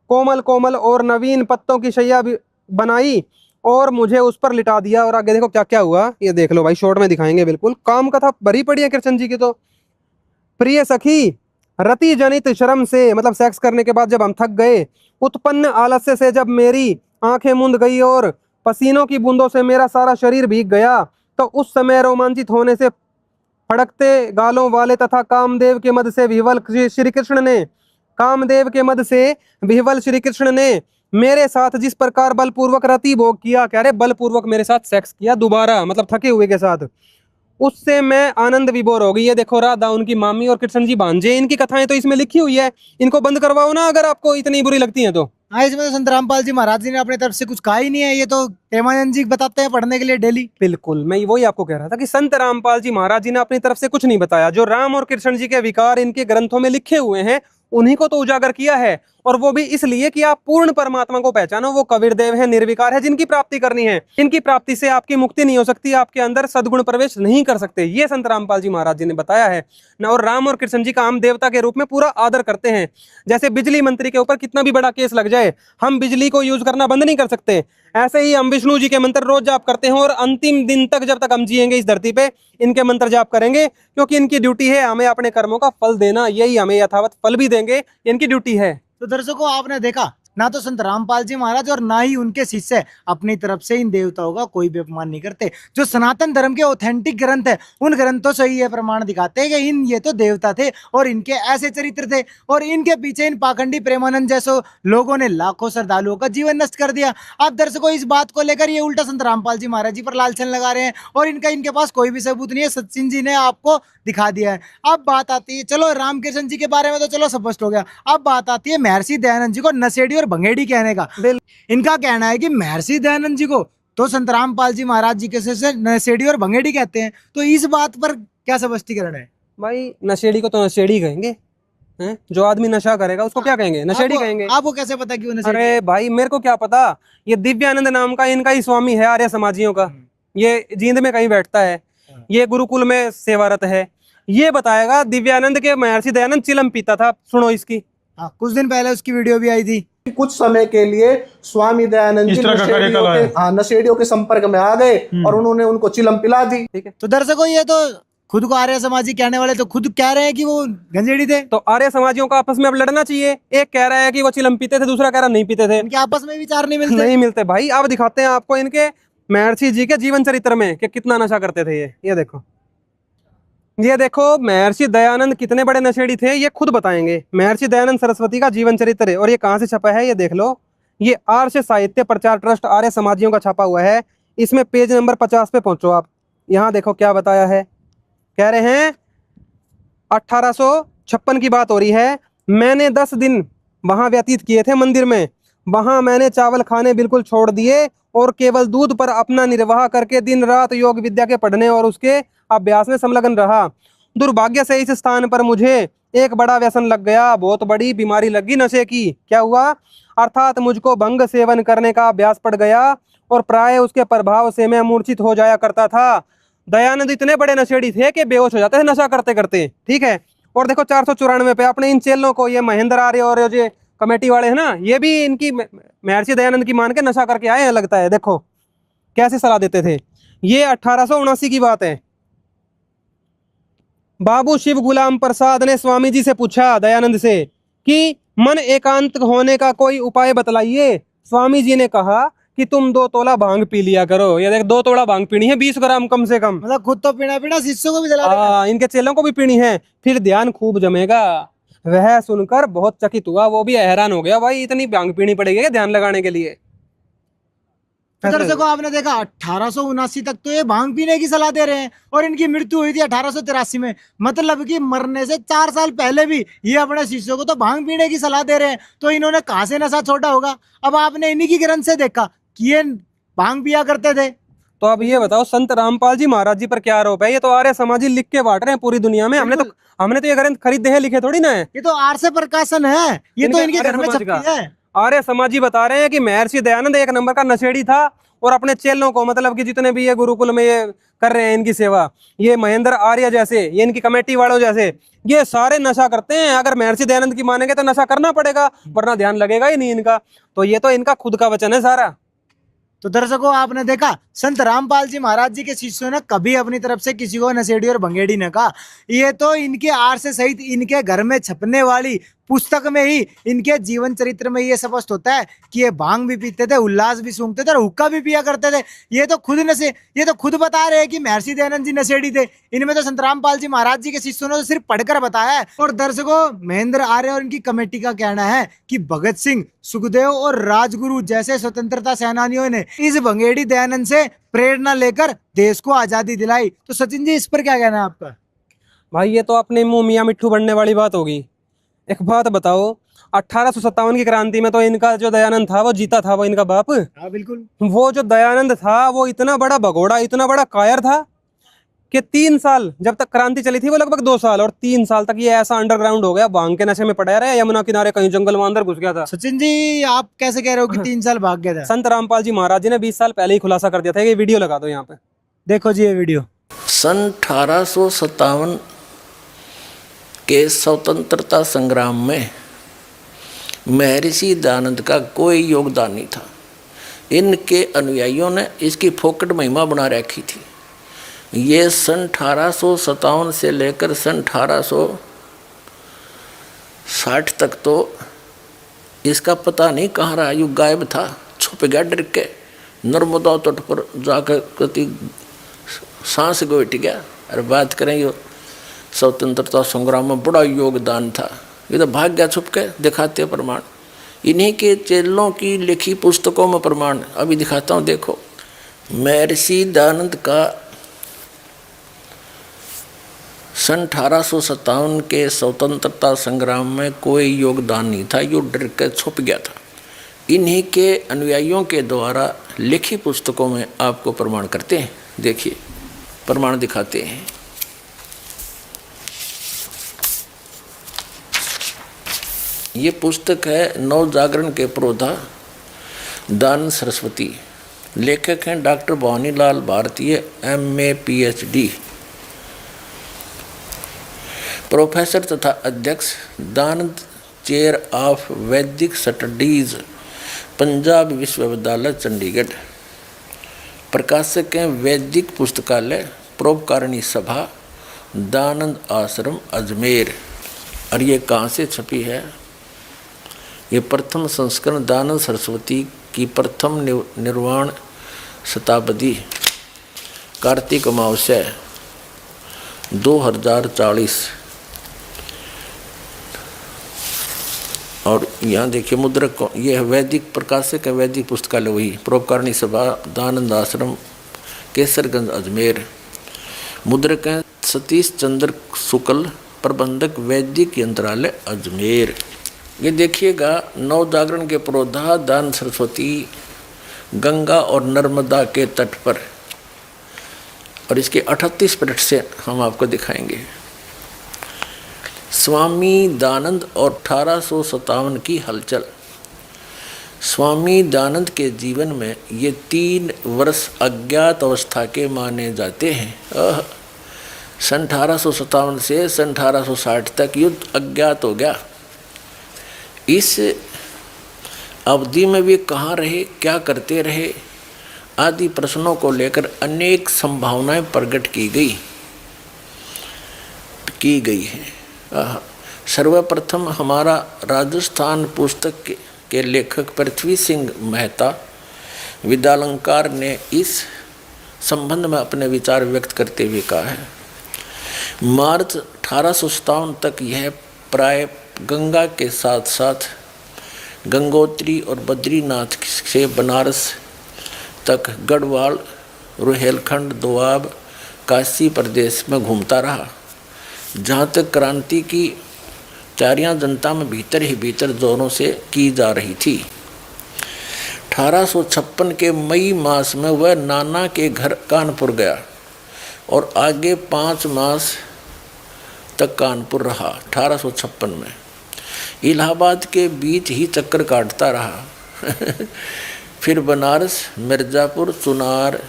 कोमल कोमल और नवीन पत्तों की शैया बनाई और मुझे उस पर लिटा दिया। और आगे देखो क्या क्या हुआ, ये देख लो भाई, शॉर्ट में दिखाएंगे बिल्कुल। काम कथा भरी पड़ी है कृष्ण जी की। तो प्रिय सखी, रति जनित श्रम से, मतलब सेक्स करने के बाद जब हम थक गए, उत्पन्न आलस्य से जब मेरी आंखें मूंद गई और पसीनों की बूंदों से मेरा सारा शरीर भीग गया, तो उस समय रोमांचित होने से फड़कते गालों वाले तथा कामदेव के मद से विह्वल श्री कृष्ण ने मेरे साथ जिस प्रकार बलपूर्वक रति भोग किया, कह रहे बलपूर्वक मेरे साथ सेक्स किया दोबारा, मतलब थके हुए के साथ, उससे मैं आनंद विभोर हो गई। ये देखो राधा उनकी मामी और कृष्ण जी भांजे, इनकी कथाएं तो इसमें लिखी हुई है, इनको बंद करवाओ ना अगर आपको इतनी बुरी लगती है तो। हाँ, इसमें तो संत रामपाल जी महाराज जी ने अपनी तरफ से कुछ कहा ही नहीं है, ये तो प्रेमानंद जी बताते हैं पढ़ने के लिए डेली। बिल्कुल, मैं वही आपको कह रहा था कि संत रामपाल जी महाराज जी ने अपनी तरफ से कुछ नहीं बताया। जो राम और कृष्ण जी के विकार इनके ग्रंथों में लिखे हुए हैं, उन्हीं को तो उजागर किया है, और वो भी इसलिए कि आप पूर्ण परमात्मा को पहचानो। वो कबीर देव है, निर्विकार है, जिनकी प्राप्ति करनी है। इनकी प्राप्ति से आपकी मुक्ति नहीं हो सकती, आपके अंदर सद्गुण प्रवेश नहीं कर सकते, ये संत रामपाल जी महाराज जी ने बताया है ना। और राम और कृष्ण जी का हम देवता के रूप में पूरा आदर करते हैं। जैसे बिजली मंत्री के ऊपर कितना भी बड़ा केस लग जाए, हम बिजली को यूज करना बंद नहीं कर सकते, ऐसे ही हम विष्णु जी के मंत्र रोज जाप करते हैं, और अंतिम दिन तक जब तक हम जिएंगे इस धरती पे इनके मंत्र जाप करेंगे, क्योंकि इनकी ड्यूटी है हमें अपने कर्मों का फल देना, यही हमें यथावत फल भी देंगे, इनकी ड्यूटी है। तो दर्शकों, आपने देखा ना, तो संत रामपाल जी महाराज और ना ही उनके शिष्य अपनी तरफ से इन देवताओं का कोई भी अपमान नहीं करते। जो सनातन धर्म के ऑथेंटिक ग्रंथ है, उन ग्रंथों से ही ये प्रमाण दिखाते हैं कि ये तो देवता थे और इनके ऐसे चरित्र थे, और इनके पीछे इन पाखंडी प्रेमानंद जैसे लोगों ने लाखों श्रद्धालुओं का जीवन नष्ट कर दिया। अब दर्शकों, इस बात को लेकर ये उल्टा संत रामपाल जी महाराज जी पर लालछन लगा रहे हैं, और इनके पास कोई भी सबूत नहीं है। सचिन जी ने आपको दिखा दिया है। अब बात आती है, चलो रामकृष्ण जी के बारे में तो चलो स्पष्ट हो गया, अब बात आती है महर्षि दयानंद जी को नशेड़ी और भंगेड़ी कहने का। इनका कहना है कि महर्षि दयानंद जी को तो संत रामपाल जी महाराज जी के से नशेड़ी और भंगेड़ी कहते हैं। तो इस बात पर क्या स्पष्टीकरण है? भाई नशेड़ी को तो नशेड़ी कहेंगे, हैं? जो आदमी नशा करेंगे उसको क्या कहेंगे? नशेड़ी कहेंगे। आपको कैसे पता कि वो नशेड़ी? अरे भाई मेरे को क्या पता, ये दिव्यानंद नाम का इनका ही स्वामी है आर्य समाजियों का, ये जींद में कहीं बैठता है, ये गुरुकुल में सेवारत है, ये बताएगा। दिव्यानंद के महर्षि दयानंद चिलम पीता था, सुनो इसकी। हाँ, कुछ दिन पहले उसकी वीडियो भी आई थी। कुछ समय के लिए स्वामी दयानंद जी नशेड़ियों के संपर्क में आ गए और उन्होंने उनको चिलम पिला दी। ठीक है, तो दर्शकों, ये तो खुद को आर्य समाजी कहने वाले तो खुद कह रहे हैं कि वो गंजेड़ी थे। तो आर्य समाजियों का आपस में अब लड़ना चाहिए। एक कह रहा है कि वो चिलम पीते थे, दूसरा कह रहा नहीं पीते थे। इनके आपस में विचार नहीं मिलते। नहीं मिलते भाई। अब दिखाते हैं आपको इनके महर्षि जी के जीवन चरित्र में कि कितना नशा करते थे ये देखो। ये देखो महर्षि दयानंद कितने बड़े नशेड़ी थे, ये खुद बताएंगे। महर्षि दयानंद सरस्वती का जीवन चरित्र है, और ये कहाँ से छपा है ये देख लो। ये आर्य साहित्य प्रचार ट्रस्ट आर्य समाजियों का छपा हुआ है। इसमें पेज नंबर 50 पे पहुंचो आप। यहाँ देखो क्या बताया है। कह रहे हैं 1856 की बात हो रही है। मैंने 10 दिन वहां व्यतीत किए थे मंदिर में। वहां मैंने चावल खाने बिल्कुल छोड़ दिए और केवल दूध पर अपना निर्वाह करके दिन रात योग विद्या के पढ़ने और उसके अभ्यास में संलग्न रहा। दुर्भाग्य से इस स्थान पर मुझे एक बड़ा व्यसन लग गया, बहुत बड़ी बीमारी लगी नशे की। क्या हुआ? अर्थात मुझको भंग सेवन करने का अभ्यास पड़ गया और प्राय उसके प्रभाव से मैं मूर्छित हो जाया करता था। दयानंद इतने बड़े नशेड़ी थे कि बेहोश हो जाते थे नशा करते करते। ठीक है, और देखो 494 पे अपने इन चेलों को, ये महेंद्र आर्य और ये कमेटी वाले हैं ना, ये भी इनकी महर्षि दयानंद की मान के नशा करके आए हैं लगता है। देखो कैसे सलाह देते थे। ये 1879 की बात है। बाबू शिव गुलाम प्रसाद ने स्वामी जी से पूछा दयानंद से कि मन एकांत होने का कोई उपाय बतलाइए। स्वामी जी ने कहा कि तुम 2 तोला भांग पी लिया करो। ये देख 2 तोला भांग पीनी है, 20 ग्राम कम से कम। मतलब खुद तो पीना शिष्यों को भी जला देगा। इनके चेलों को भी पीनी है, फिर ध्यान खूब जमेगा। वह सुनकर बहुत चकित हुआ, वो भी हैरान हो गया, भाई इतनी भांग पीनी पड़ेगी ध्यान लगाने के लिए। दर्शकों आपने देखा 1879 तक तो ये भांग पीने की सलाह दे रहे हैं और इनकी मृत्यु हुई थी 1883 में। मतलब कि मरने से 4 साल पहले भी ये अपने शिष्यों को तो भांग पीने की सलाह दे रहे हैं। तो इन्होंने कहां से नशा छोड़ा होगा? अब आपने इन्हीं की ग्रंथ से देखा कि ये भांग पिया करते थे। तो अब ये बताओ संत रामपाल जी महाराज जी पर क्या आरोप है? ये तो आर्य समाजी लिख के बांट रहे हैं पूरी दुनिया में। हमने तो ये ग्रंथ खरीदे हैं, लिखे थोड़ी ना है। ये तो आर्य प्रकाशन है, ये तो इनके घर में छपी है। आर्य समाजी बता रहे हैं कि महर्षि दयानंद एक नंबर का नशेड़ी था और अपने चेलों को, मतलब कि जितने भी ये गुरुकुल में ये कर रहे हैं इनकी सेवा, ये महेंद्र आर्य जैसे, ये इनकी कमेटी वालों जैसे, ये सारे नशा करते हैं। अगर महर्षि दयानंद की मानेंगे तो नशा करना पड़ेगा, वरना ध्यान लगेगा ही नहीं इनका। तो ये तो इनका खुद का वचन है सारा। तो दर्शकों आपने देखा संत रामपाल जी महाराज जी के शिष्यों ने कभी अपनी तरफ से किसी को नशेड़ी और भंगेड़ी न कहा। ये तो इनके आर्य सहित इनके घर में छपने वाली पुस्तक में ही, इनके जीवन चरित्र में ये स्पष्ट होता है कि ये भांग भी पीते थे, उल्लास भी सूंघते थे और हुक्का भी पिया करते थे। ये तो खुद बता रहे हैं कि महर्षि दयानंद जी नशेड़ी थे। इनमें तो संत रामपाल जी महाराज जी के शिष्यों ने तो सिर्फ पढ़कर बताया है। और दर्शकों महेंद्र आर्य और इनकी कमेटी का कहना है कि भगत सिंह, सुखदेव और राजगुरु जैसे स्वतंत्रता सेनानियों ने इस भंगेड़ी दयानंद से प्रेरणा लेकर देश को आजादी दिलाई। तो सचिन जी इस पर क्या कहना है आपका? भाई ये तो अपने मुंह मियाँ मिट्ठू बनने वाली बात होगी। एक बात बताओ, 1857 की क्रांति में तो इनका जो दयानंद था वो जीता था, वो इनका बाप। हाँ बिल्कुल। वो जो दयानंद था वो इतना बड़ा भगोड़ा, इतना बड़ा कायर था कि 3 साल जब तक क्रांति चली थी, वो लगभग 2 साल, और 3 साल तक ये ऐसा अंडरग्राउंड हो गया, भांग के नशे में पड़ा रहा, यमुना किनारे कहीं जंगल में अंदर घुस गया था। सचिन जी आप कैसे कह रहे हो कि 3 साल भाग गया था? संत रामपाल जी महाराज जी ने 20 साल पहले ही खुलासा कर दिया था। ये वीडियो लगा दो यहाँ पे, देखो जी ये वीडियो। सन 1857 के स्वतंत्रता संग्राम में महर्षि दयानंद का कोई योगदान नहीं था। इनके अनुयायियों ने इसकी फोकट महिमा बना रखी थी। ये सन 1857 से लेकर सन 1860 तक तो इसका पता नहीं कहाँ रहा, युग गायब था, छुप गया डर के, नर्मदा तट पर जाकर कति सांस गोट गया। अरे बात करें, ये स्वतंत्रता संग्राम में बड़ा योगदान था, ये तो भाग गया छुप के। दिखाते प्रमाण, इन्हीं के चेलों की लिखी पुस्तकों में प्रमाण अभी दिखाता हूँ। देखो, महर्षि दयानंद का सन 1857 के स्वतंत्रता संग्राम में कोई योगदान नहीं था, यो डर के छुप गया था। इन्हीं के अनुयायियों के द्वारा लिखी पुस्तकों में आपको प्रमाण करते हैं। देखिए प्रमाण दिखाते हैं। ये पुस्तक है नव जागरण के प्रोधा दान सरस्वती। लेखक हैं डॉक्टर भवानीलाल भारतीय, MA PhD, प्रोफेसर तथा अध्यक्ष, दानंद चेयर ऑफ वैदिक स्टडीज, पंजाब विश्वविद्यालय चंडीगढ़। प्रकाशक हैं वैदिक पुस्तकालय, परोपकारिणी सभा, दानंद आश्रम अजमेर। और ये कहाँ से छपी है? ये प्रथम संस्करण दानंद सरस्वती की प्रथम निर्वाण शताब्दी, कार्तिक अमावस्या 2040। और यहाँ देखिए मुद्रक, ये है वैदिक प्रकाशक है, वैदिक पुस्तकालय वही, परोपकारिणी सभा, दानंद आश्रम, केसरगंज अजमेर। मुद्रक हैं सतीश चंद्र शुक्ल, प्रबंधक वैदिक यंत्रालय अजमेर। ये देखिएगा नव जागरण के प्रोधा दान सरस्वती, गंगा और नर्मदा के तट पर। और इसके 38 पृष्ठ से हम आपको दिखाएंगे। स्वामी दयानंद और 1857 की हलचल। स्वामी दयानंद के जीवन में ये 3 वर्ष अज्ञात अवस्था के माने जाते हैं। सन 1857 से सन 1860 तक युद्ध अज्ञात हो गया। इस अवधि में वे कहाँ रहे, क्या करते रहे आदि प्रश्नों को लेकर अनेक संभावनाएं प्रकट की गई हैं। सर्वप्रथम हमारा राजस्थान पुस्तक के लेखक पृथ्वी सिंह मेहता विद्यालंकार ने इस संबंध में अपने विचार व्यक्त करते हुए कहा है, मार्च 1857 तक यह प्राय गंगा के साथ साथ गंगोत्री और बद्रीनाथ से बनारस तक गढ़वाल, रुहेलखंड, दोआब, काशी प्रदेश में घूमता रहा, जहाँ तक क्रांति की तैयारियां जनता में भीतर ही भीतर जोरों से की जा रही थी। 1856 के मई मास में वह नाना के घर कानपुर गया और आगे 5 मास तक कानपुर रहा। 1856 में इलाहाबाद के बीच ही चक्कर काटता रहा। फिर बनारस, मिर्ज़ापुर, चुनार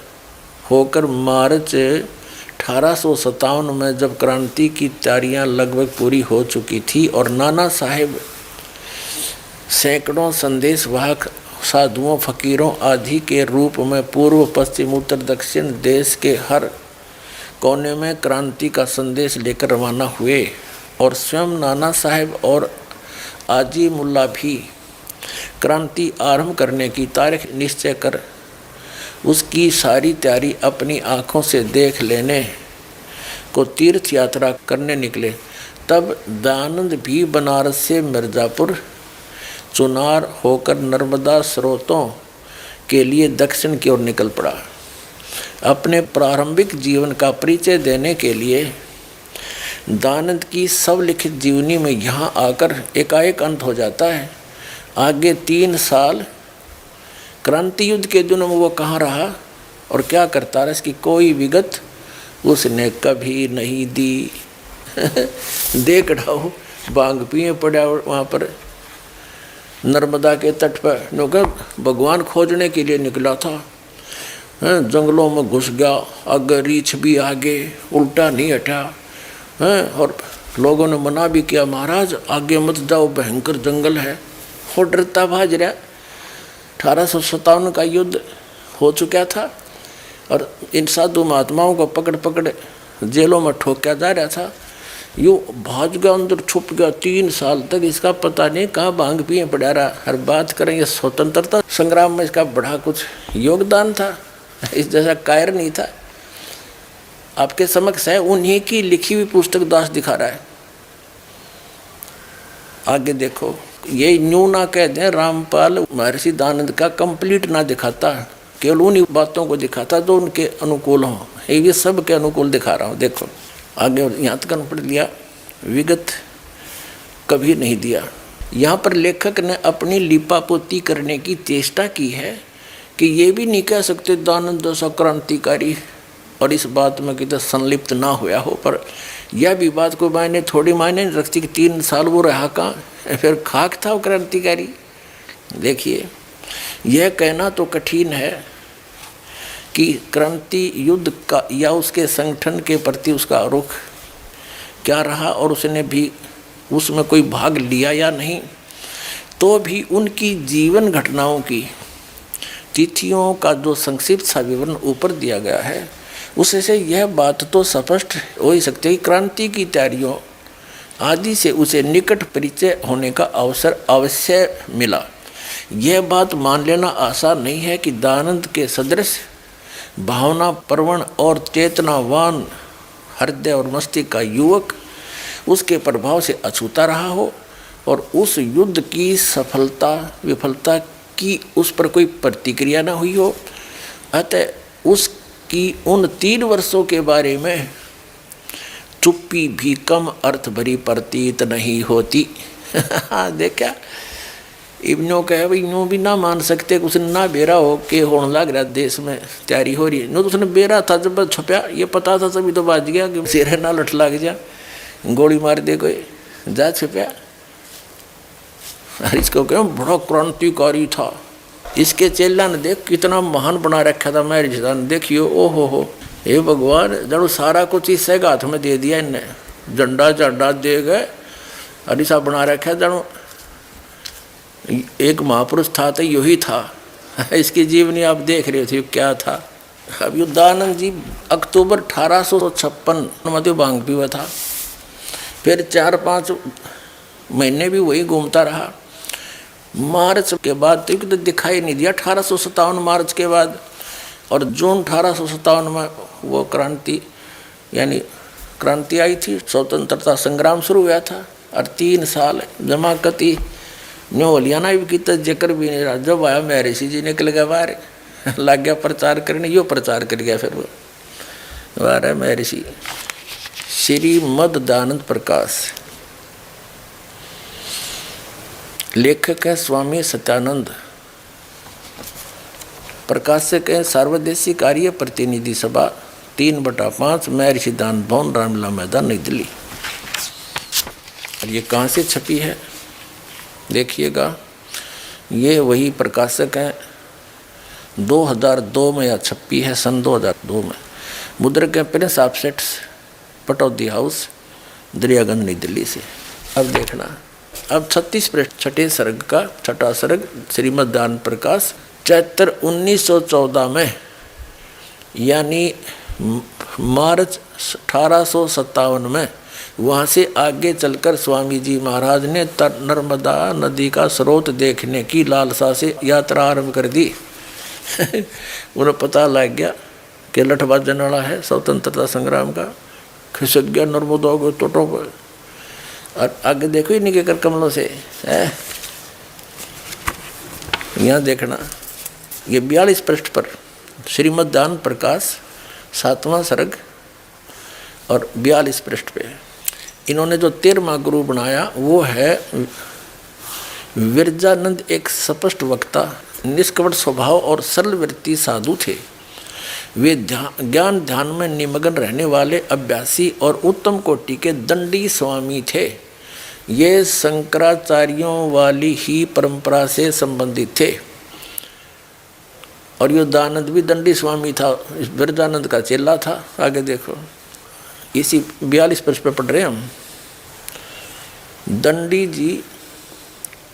होकर मार्च 1857 में जब क्रांति की तैयारियां लगभग पूरी हो चुकी थी और नाना साहेब सैकड़ों संदेशवाहक साधुओं, फकीरों आदि के रूप में पूर्व, पश्चिम, उत्तर, दक्षिण देश के हर कोने में क्रांति का संदेश लेकर रवाना हुए और स्वयं नाना साहेब और आजी मुल्ला भी क्रांति आरंभ करने की तारीख निश्चय कर उसकी सारी तैयारी अपनी आँखों से देख लेने को तीर्थ यात्रा करने निकले, तब दयानंद भी बनारस से मिर्ज़ापुर, चुनार होकर नर्मदा स्रोतों के लिए दक्षिण की ओर निकल पड़ा। अपने प्रारंभिक जीवन का परिचय देने के लिए दयानंद की सब लिखित जीवनी में यहाँ आकर एकाएक अंत हो जाता है। आगे 3 साल क्रांति युद्ध के दिनों में वो कहाँ रहा और क्या करता रहा, इसकी कोई विगत उसने कभी नहीं दी। देख ढाओ बांग पिए पड़ा वहाँ पर नर्मदा के तट पर, नौकर भगवान खोजने के लिए निकला था, जंगलों में घुस गया, आगे रीछ भी आगे, उल्टा नहीं हटा, और लोगों ने मना भी किया, महाराज आगे मत जाओ, भयंकर जंगल है, और डरता भाज रहा। 1857 का युद्ध हो चुका था और इन साधु महात्माओं को पकड़ पकड़ जेलों में ठोका जा रहा था। यूँ भाज गया, अंदर छुप गया 3 साल तक, इसका पता नहीं कहाँ भांग पिए पड़ा रहा। हर बात करें ये स्वतंत्रता संग्राम में इसका बड़ा कुछ योगदान था, इस जैसा कायर नहीं था। आपके समक्ष है, उन्हीं की लिखी हुई पुस्तक दास दिखा रहा है। आगे देखो, ये न्यू ना कह दें, रामपाल महर्षि दयानंद का कंप्लीट ना दिखाता, केवल उन्हीं बातों को दिखाता जो उनके अनुकूल हों। ये सब के अनुकूल दिखा रहा हूँ। देखो आगे यहाँ तक पढ़ लिया, विगत कभी नहीं दिया। यहाँ पर लेखक ने अपनी लिपापोती करने की चेष्टा की है कि ये भी नहीं कह सकते दयानंद जैसा क्रांतिकारी और इस बात में कितना संलिप्त ना हुआ हो, पर यह भी बात को मायने थोड़ी मायने नहीं रखती कि 3 साल वो रहा कहाँ, फिर खाक था वो क्रांतिकारी। देखिए यह कहना तो कठिन है कि क्रांति युद्ध का या उसके संगठन के प्रति उसका रुख क्या रहा और उसने भी उसमें कोई भाग लिया या नहीं, तो भी उनकी जीवन घटनाओं की तिथियों का जो संक्षिप्त सा विवरण ऊपर दिया गया है, उससे यह बात तो स्पष्ट हो ही सकती है कि क्रांति की तैयारियों आदि से उसे निकट परिचय होने का अवसर अवश्य मिला। यह बात मान लेना आसान नहीं है कि दयानंद के सदृश भावना प्रवण और चेतनावान हृदय और मस्तिष्क का युवक उसके प्रभाव से अछूता रहा हो और उस युद्ध की सफलता विफलता की उस पर कोई प्रतिक्रिया न हुई हो। अतः उसकी उन 3 वर्षों के बारे में चुप्पी भी कम अर्थ भरी प्रतीत नहीं होती। देखा इब्नो कहे भाई यूँ भी ना मान सकते कि उसने ना बेरा हो के होने लग रहा देश में तैयारी हो रही है। नो तो उसने बेरा था, जब छुपया ये पता था तभी तो बाज गया कि सिर ना लट लग जा, गोली मार दे कोई, जा छुपया। और इसको क्यों बड़ा क्रांतिकारी था, इसके चेला ने देख कितना महान बना रखा था महर्षि ने। देखियो ओहो हो, हे भगवान, जब सारा कुछ इस हाथ में दे दिया इनने, झंडा झंडा दे गए और ऐसा बना रखा जब एक महापुरुष था तो यही था। इसकी जीवनी आप देख रहे थे क्या था। अब ये दयानंद जी अक्टूबर 1856 में भांग पीवा था, फिर 4-5 महीने भी वही घूमता रहा। मार्च के बाद तो दिखाई नहीं दिया 1857 मार्च के बाद, और जून 1857 में वो क्रांति यानी क्रांति आई थी, स्वतंत्रता संग्राम शुरू हुआ था। और 3 साल जमाकती न्यू हलियाना भी कितना जिक्र भी नहीं रहा। जब आया महर्षि जी निकल गए बाहर, लग गया प्रचार करने, यो प्रचार कर गया फिर वो। वाह महर्षि श्रीमद दयानंद प्रकाश। लेखक है स्वामी सत्यानंद, प्रकाशक है सार्वदेशी कार्य प्रतिनिधि सभा 3/5 महर्षि दयानंद भवन, रामलीला मैदान, नई दिल्ली। और ये कहाँ से छपी है देखिएगा, ये वही प्रकाशक हैं, 2002 में या छपी है, सन 2002 में। मुद्रक है Prince offsets, Pataudi house, Daryaganj, नई दिल्ली से। अब देखना, अब 36 पृष्ठ, छठे सर्ग का छठा सर्ग, श्रीमद दयानंद प्रकाश, चैत्र 1914 में, यानी मार्च 1857 में, वहाँ से आगे चलकर स्वामी जी महाराज ने नर्मदा नदी का स्रोत देखने की लालसा से यात्रा आरंभ कर दी। उन्हें पता लग गया कि लठ बाजन वाला है स्वतंत्रता संग्राम का, खिसक गया नर्मदा को टोटो पर। और आगे देखो ही नहीं कर कमलों से है, यहाँ देखना, ये 42 पृष्ठ पर श्रीमद दयानंद प्रकाश 7वां सर्ग और 42 पृष्ठ पे इन्होंने जो 13वां गुरु बनाया वो है विरजानंद। एक स्पष्ट वक्ता, निष्कपट स्वभाव और सरल वृत्ति साधु थे। वे ज्ञान ध्यान में निमग्न रहने वाले अभ्यासी और उत्तम कोटि के दंडी स्वामी थे। ये शंकराचार्यों वाली ही परंपरा से संबंधित थे। और यो दयानंद भी दंडी स्वामी था, विरजानंद का चेला था। आगे देखो, इसी 42 पृष्ठ पे पढ़ रहे हैं हम। दंडी जी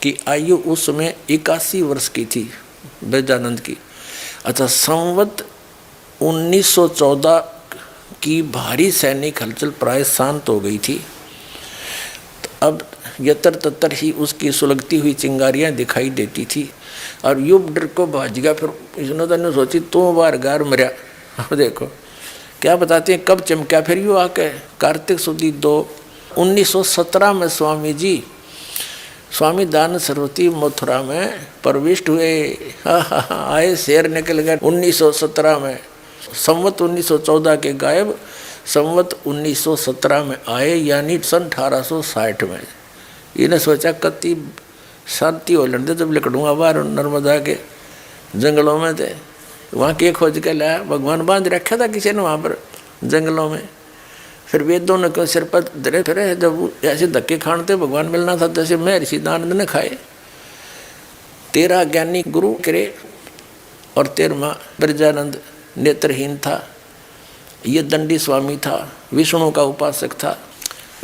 की आयु उस समय 81 वर्ष की थी, विरजानंद की। अच्छा, संवत 1914 की भारी सैनिक हलचल प्राय शांत हो गई थी। तो अब यतर ततर ही उसकी सुलगती हुई चिंगारियां दिखाई देती थी। और युग डर को भाज गया। फिर इसने तो सोची तो बार गार मरिया। अब देखो क्या बताते हैं कब चमका फिर यू आके, कार्तिक सुदी 2 1917 में स्वामी जी स्वामी दयानंद सरस्वती मथुरा में प्रविष्ट हुए। आए शेर निकल गए 1917 में। संवत 1914 के गायब संवत 1917 में आए, यानी सन 1860 में। इन्हें सोचा कति शांति हो लड़ते जब लिखूंगा बाहर नर्मदा के जंगलों में थे, वहाँ के खोज के लाया। भगवान बांध रखा था किसी ने वहाँ पर जंगलों में। फिर वेदों ने क्यों सिर पर धरे फिरे, जब ऐसे धक्के खानते भगवान मिलना था, जैसे महर्षि दयानंद ने खाए। 13 ज्ञानी गुरु करे और 13वां विरजानंद नेत्रहीन था। ये दंडी स्वामी था, विष्णु का उपासक था।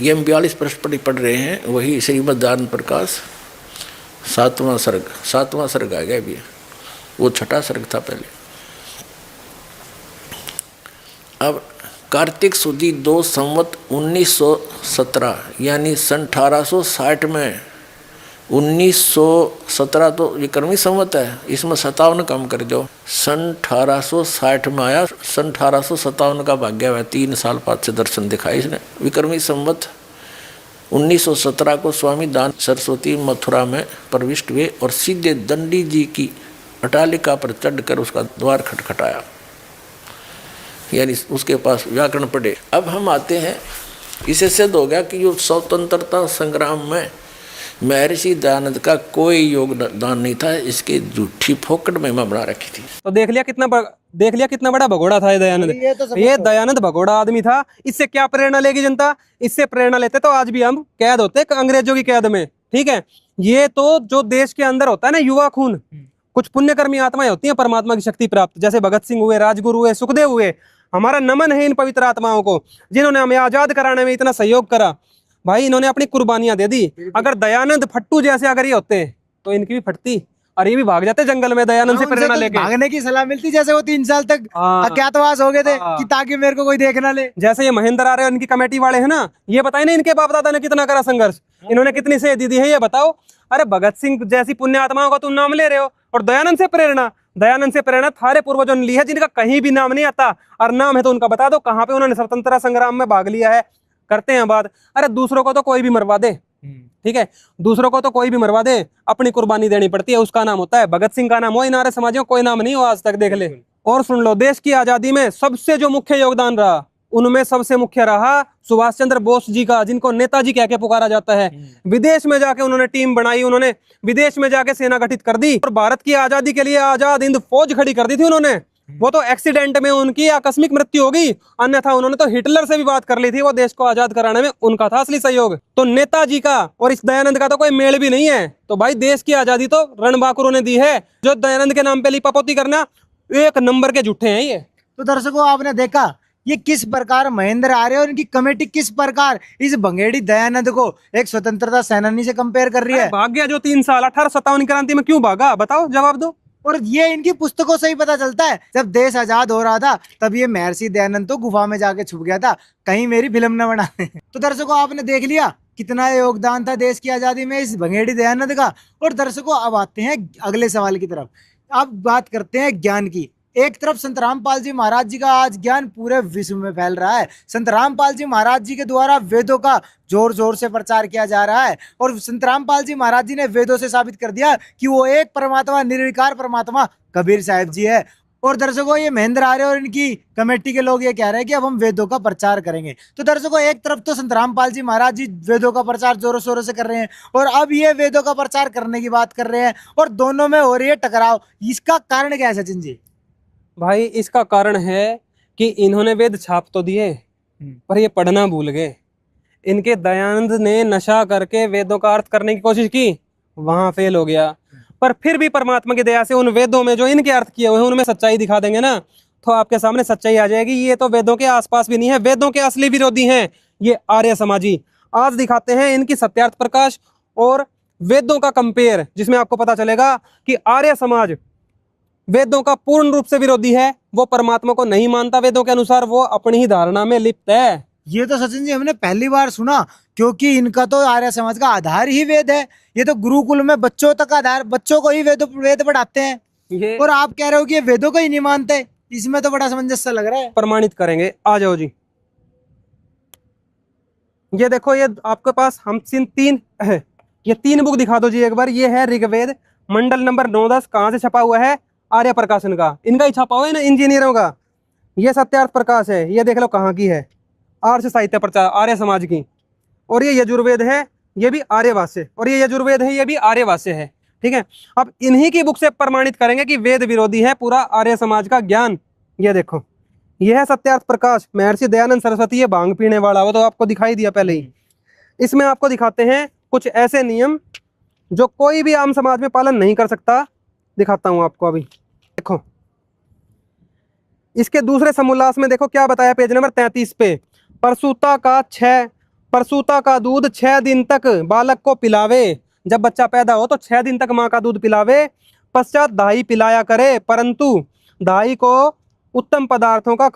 ये हम 42 पृष्ठ पढ़ रहे हैं, वही श्रीमद दयानंद प्रकाश 7वां सर्ग आ गया अभी, वो छठा सर्ग था पहले। अब कार्तिक सुदी 2 संवत 1917, यानी सन 1860 में। 1917 तो विक्रमी संवत है, इसमें 57 कम कर दो। सन 1860 में आया, सन 1857 का भाग्य हुआ। 3 साल बाद से दर्शन दिखाए इसने। विक्रमी संवत 1917 को स्वामी दयानंद सरस्वती मथुरा में प्रविष्ट हुए और सीधे दंडी जी की अटालिका पर चढ़कर उसका द्वार खटखटाया, यानी उसके पास व्याकरण पढ़े। अब हम आते हैं, इसे सिद्ध हो गया कि यो स्वतंत्रता संग्राम में महर्षि दयानंद का कोई योगदान नहीं था। इसके झूठी फोकट महिमा बना रखी थी। तो देख लिया कितना बड़ा भगोड़ा था ये दयानंद। ये दयानंद भगोड़ा आदमी था। इससे क्या प्रेरणा लेगी जनता? इससे प्रेरणा लेते तो आज भी हम कैद होते अंग्रेजों की कैद में। ठीक है, ये तो जो देश के अंदर होता है ना युवा खून, कुछ पुण्यकर्मी आत्माएं होती हैं परमात्मा की शक्ति प्राप्त, जैसे भगत सिंह हुए, राजगुरु हुए, सुखदेव हुए। हमारा नमन है इन पवित्र आत्माओं को जिन्होंने हमें आजाद कराने में इतना सहयोग करा। भाई इन्होंने अपनी कुर्बानियां दे दी। अगर दयानंद फट्टू जैसे अगर ये होते तो इनकी भी फटती और ये भी भाग जाते जंगल में दयानंद से प्रेरणा लेके। भागने की सलाह मिलती, जैसे वो 3 साल तक अज्ञातवास हो गए थे कि ताकि मेरे को कोई देख ना ले। जैसे ये महेंद्र आ रहे हैं, इनकी कमेटी वाले हैं ना, ये बताए ना इनके बाप दादा ने कितना करा संघर्ष, इन्होंने कितनी शहीदी दी है ये बताओ। अरे भगत सिंह जैसी पुण्य आत्माओं का तुम नाम ले रहे हो और दयानंद से प्रेरणा थारे पूर्वजों ने ली है जिनका कहीं भी नाम नहीं आता। और नाम है तो उनका बता दो कहाँ पे उन्होंने स्वतंत्रता संग्राम में भाग लिया है। करते हैं बात। अरे दूसरों को तो कोई भी मरवा दे, ठीक है, दूसरों को तो कोई भी मरवा दे, अपनी कुर्बानी देनी पड़ती है, उसका नाम होता है भगत सिंह का नाम हो, इन आर्य समाजियों कोई नाम नहीं हो आज तक, देख ले। और सुन लो, देश की आजादी में सबसे जो मुख्य योगदान रहा, उनमें सबसे मुख्य रहा सुभाष चंद्र बोस जी का, जिनको नेताजी कह के पुकारा जाता है। विदेश में जाके उन्होंने टीम बनाई, उन्होंने विदेश में जाके सेना गठित कर दी और भारत की आजादी के लिए आजाद हिंद फौज खड़ी कर दी थी उन्होंने। वो तो एक्सीडेंट में उनकी आकस्मिक मृत्यु होगी, अन्यथा उन्होंने तो हिटलर से भी बात कर ली थी, वो देश को आजाद कराने में उनका था असली सहयोग। तो नेताजी का और इस दयानंद का तो कोई मेल भी नहीं है। तो भाई देश की आजादी तो रणबांकुरों ने दी है, जो दयानंद के नाम पे लिपापोती करना एक नंबर के झूठे हैं ये। तो दर्शकों आपने देखा ये किस प्रकार महेंद्र आर्य और इनकी कमेटी किस प्रकार इस भंगेड़ी दयानंद को एक स्वतंत्रता सेनानी से कंपेयर कर रही है। भाग गया जो 3 साल 1857 क्रांति में क्यों भागा, बताओ, जवाब दो। और ये इनकी पुस्तकों से ही पता चलता है, जब देश आजाद हो रहा था तब ये महर्षि दयानंद तो गुफा में जाके छुप गया था, कहीं मेरी फिल्म न बना। तो दर्शकों आपने देख लिया कितना योगदान था देश की आजादी में इस भंगेड़ी दयानंद का। और दर्शकों अब आते हैं अगले सवाल की तरफ। अब बात करते हैं ज्ञान की। एक तरफ संत रामपाल जी महाराज जी का आज ज्ञान पूरे विश्व में फैल रहा है। संत रामपाल जी महाराज जी के द्वारा वेदों का जोर जोर से प्रचार किया जा रहा है और संत रामपाल जी महाराज जी ने वेदों से साबित कर दिया कि वो एक परमात्मा निर्विकार परमात्मा कबीर साहिब जी है। और दर्शकों ये महेंद्र आर्य और इनकी कमेटी के लोग ये कह रहे हैं कि अब हम वेदों का प्रचार करेंगे। तो दर्शकों एक तरफ तो संत रामपाल जी महाराज जी वेदों का प्रचार जोरों शोरों से कर रहे हैं और अब ये वेदों का प्रचार करने की बात कर रहे हैं और दोनों में हो रही है टकराव। इसका कारण क्या है सचिन जी? भाई इसका कारण है कि इन्होंने वेद छाप तो दिए पर ये पढ़ना भूल गए। इनके दयानंद ने नशा करके वेदों का अर्थ करने की कोशिश की, वहां फेल हो गया। पर फिर भी परमात्मा की दया से उन वेदों में जो इनके अर्थ किए हुए हैं उनमें सच्चाई दिखा देंगे ना, तो आपके सामने सच्चाई आ जाएगी। ये तो वेदों के आसपास भी नहीं है, वेदों के असली विरोधी हैं ये आर्य समाजी। आज दिखाते हैं इनकी सत्यार्थ प्रकाश और वेदों का कंपेयर, जिसमें आपको पता चलेगा कि आर्य समाज वेदों का पूर्ण रूप से विरोधी है, वो परमात्मा को नहीं मानता वेदों के अनुसार, वो अपनी ही धारणा में लिप्त है। ये तो सचिन जी हमने पहली बार सुना, क्योंकि इनका तो आर्य समाज का आधार ही वेद है। ये तो गुरुकुल में बच्चों तक आधार, बच्चों को ही वेद पढ़ाते हैं और आप कह रहे हो कि ये वेदों को ही नहीं मानते। इसमें तो बड़ा सामंजस्य लग रहा है। प्रमाणित करेंगे, आ जाओ जी। ये देखो, ये आपके पास हम तीन है, ये 3 बुक दिखा दो जी एक बार। ये है ऋग्वेद मंडल नंबर 9-10, कहाँ से छपा हुआ है? आर्य प्रकाशन का, इनका ही छपा हुआ है ना, इंजीनियरों का। ये सत्यार्थ प्रकाश है, ये देख लो कहाँ की है, आर्य साहित्य प्रचार आर्य समाज की। और ये यजुर्वेद है, ये भी आर्यवास्य, और ये यजुर्वेद है, ये भी आर्यवास्य है। ठीक है, अब इन्हीं की बुक से प्रमाणित करेंगे कि वेद विरोधी है पूरा आर्य समाज का ज्ञान। ये देखो, यह है सत्यार्थ प्रकाश, महर्षि दयानंद सरस्वती। ये भांग पीने वाला, वो तो आपको दिखाई दिया पहले ही। इसमें आपको दिखाते हैं कुछ ऐसे नियम जो कोई भी आम समाज में पालन नहीं कर सकता। दिखाता हूं आपको अभी, देखो इसके दूसरे समोल्लास में देखो क्या बताया, पेज नंबर 33 पे। परसूता का दूध 6 दिन तक बालक को पिलावे, जब बच्चा पैदा हो तो 6 दिन तक माँ का दूध पिलावे, पश्चात दाई पिलाया करे, परंतु दाई को उत्तम पदार्थों का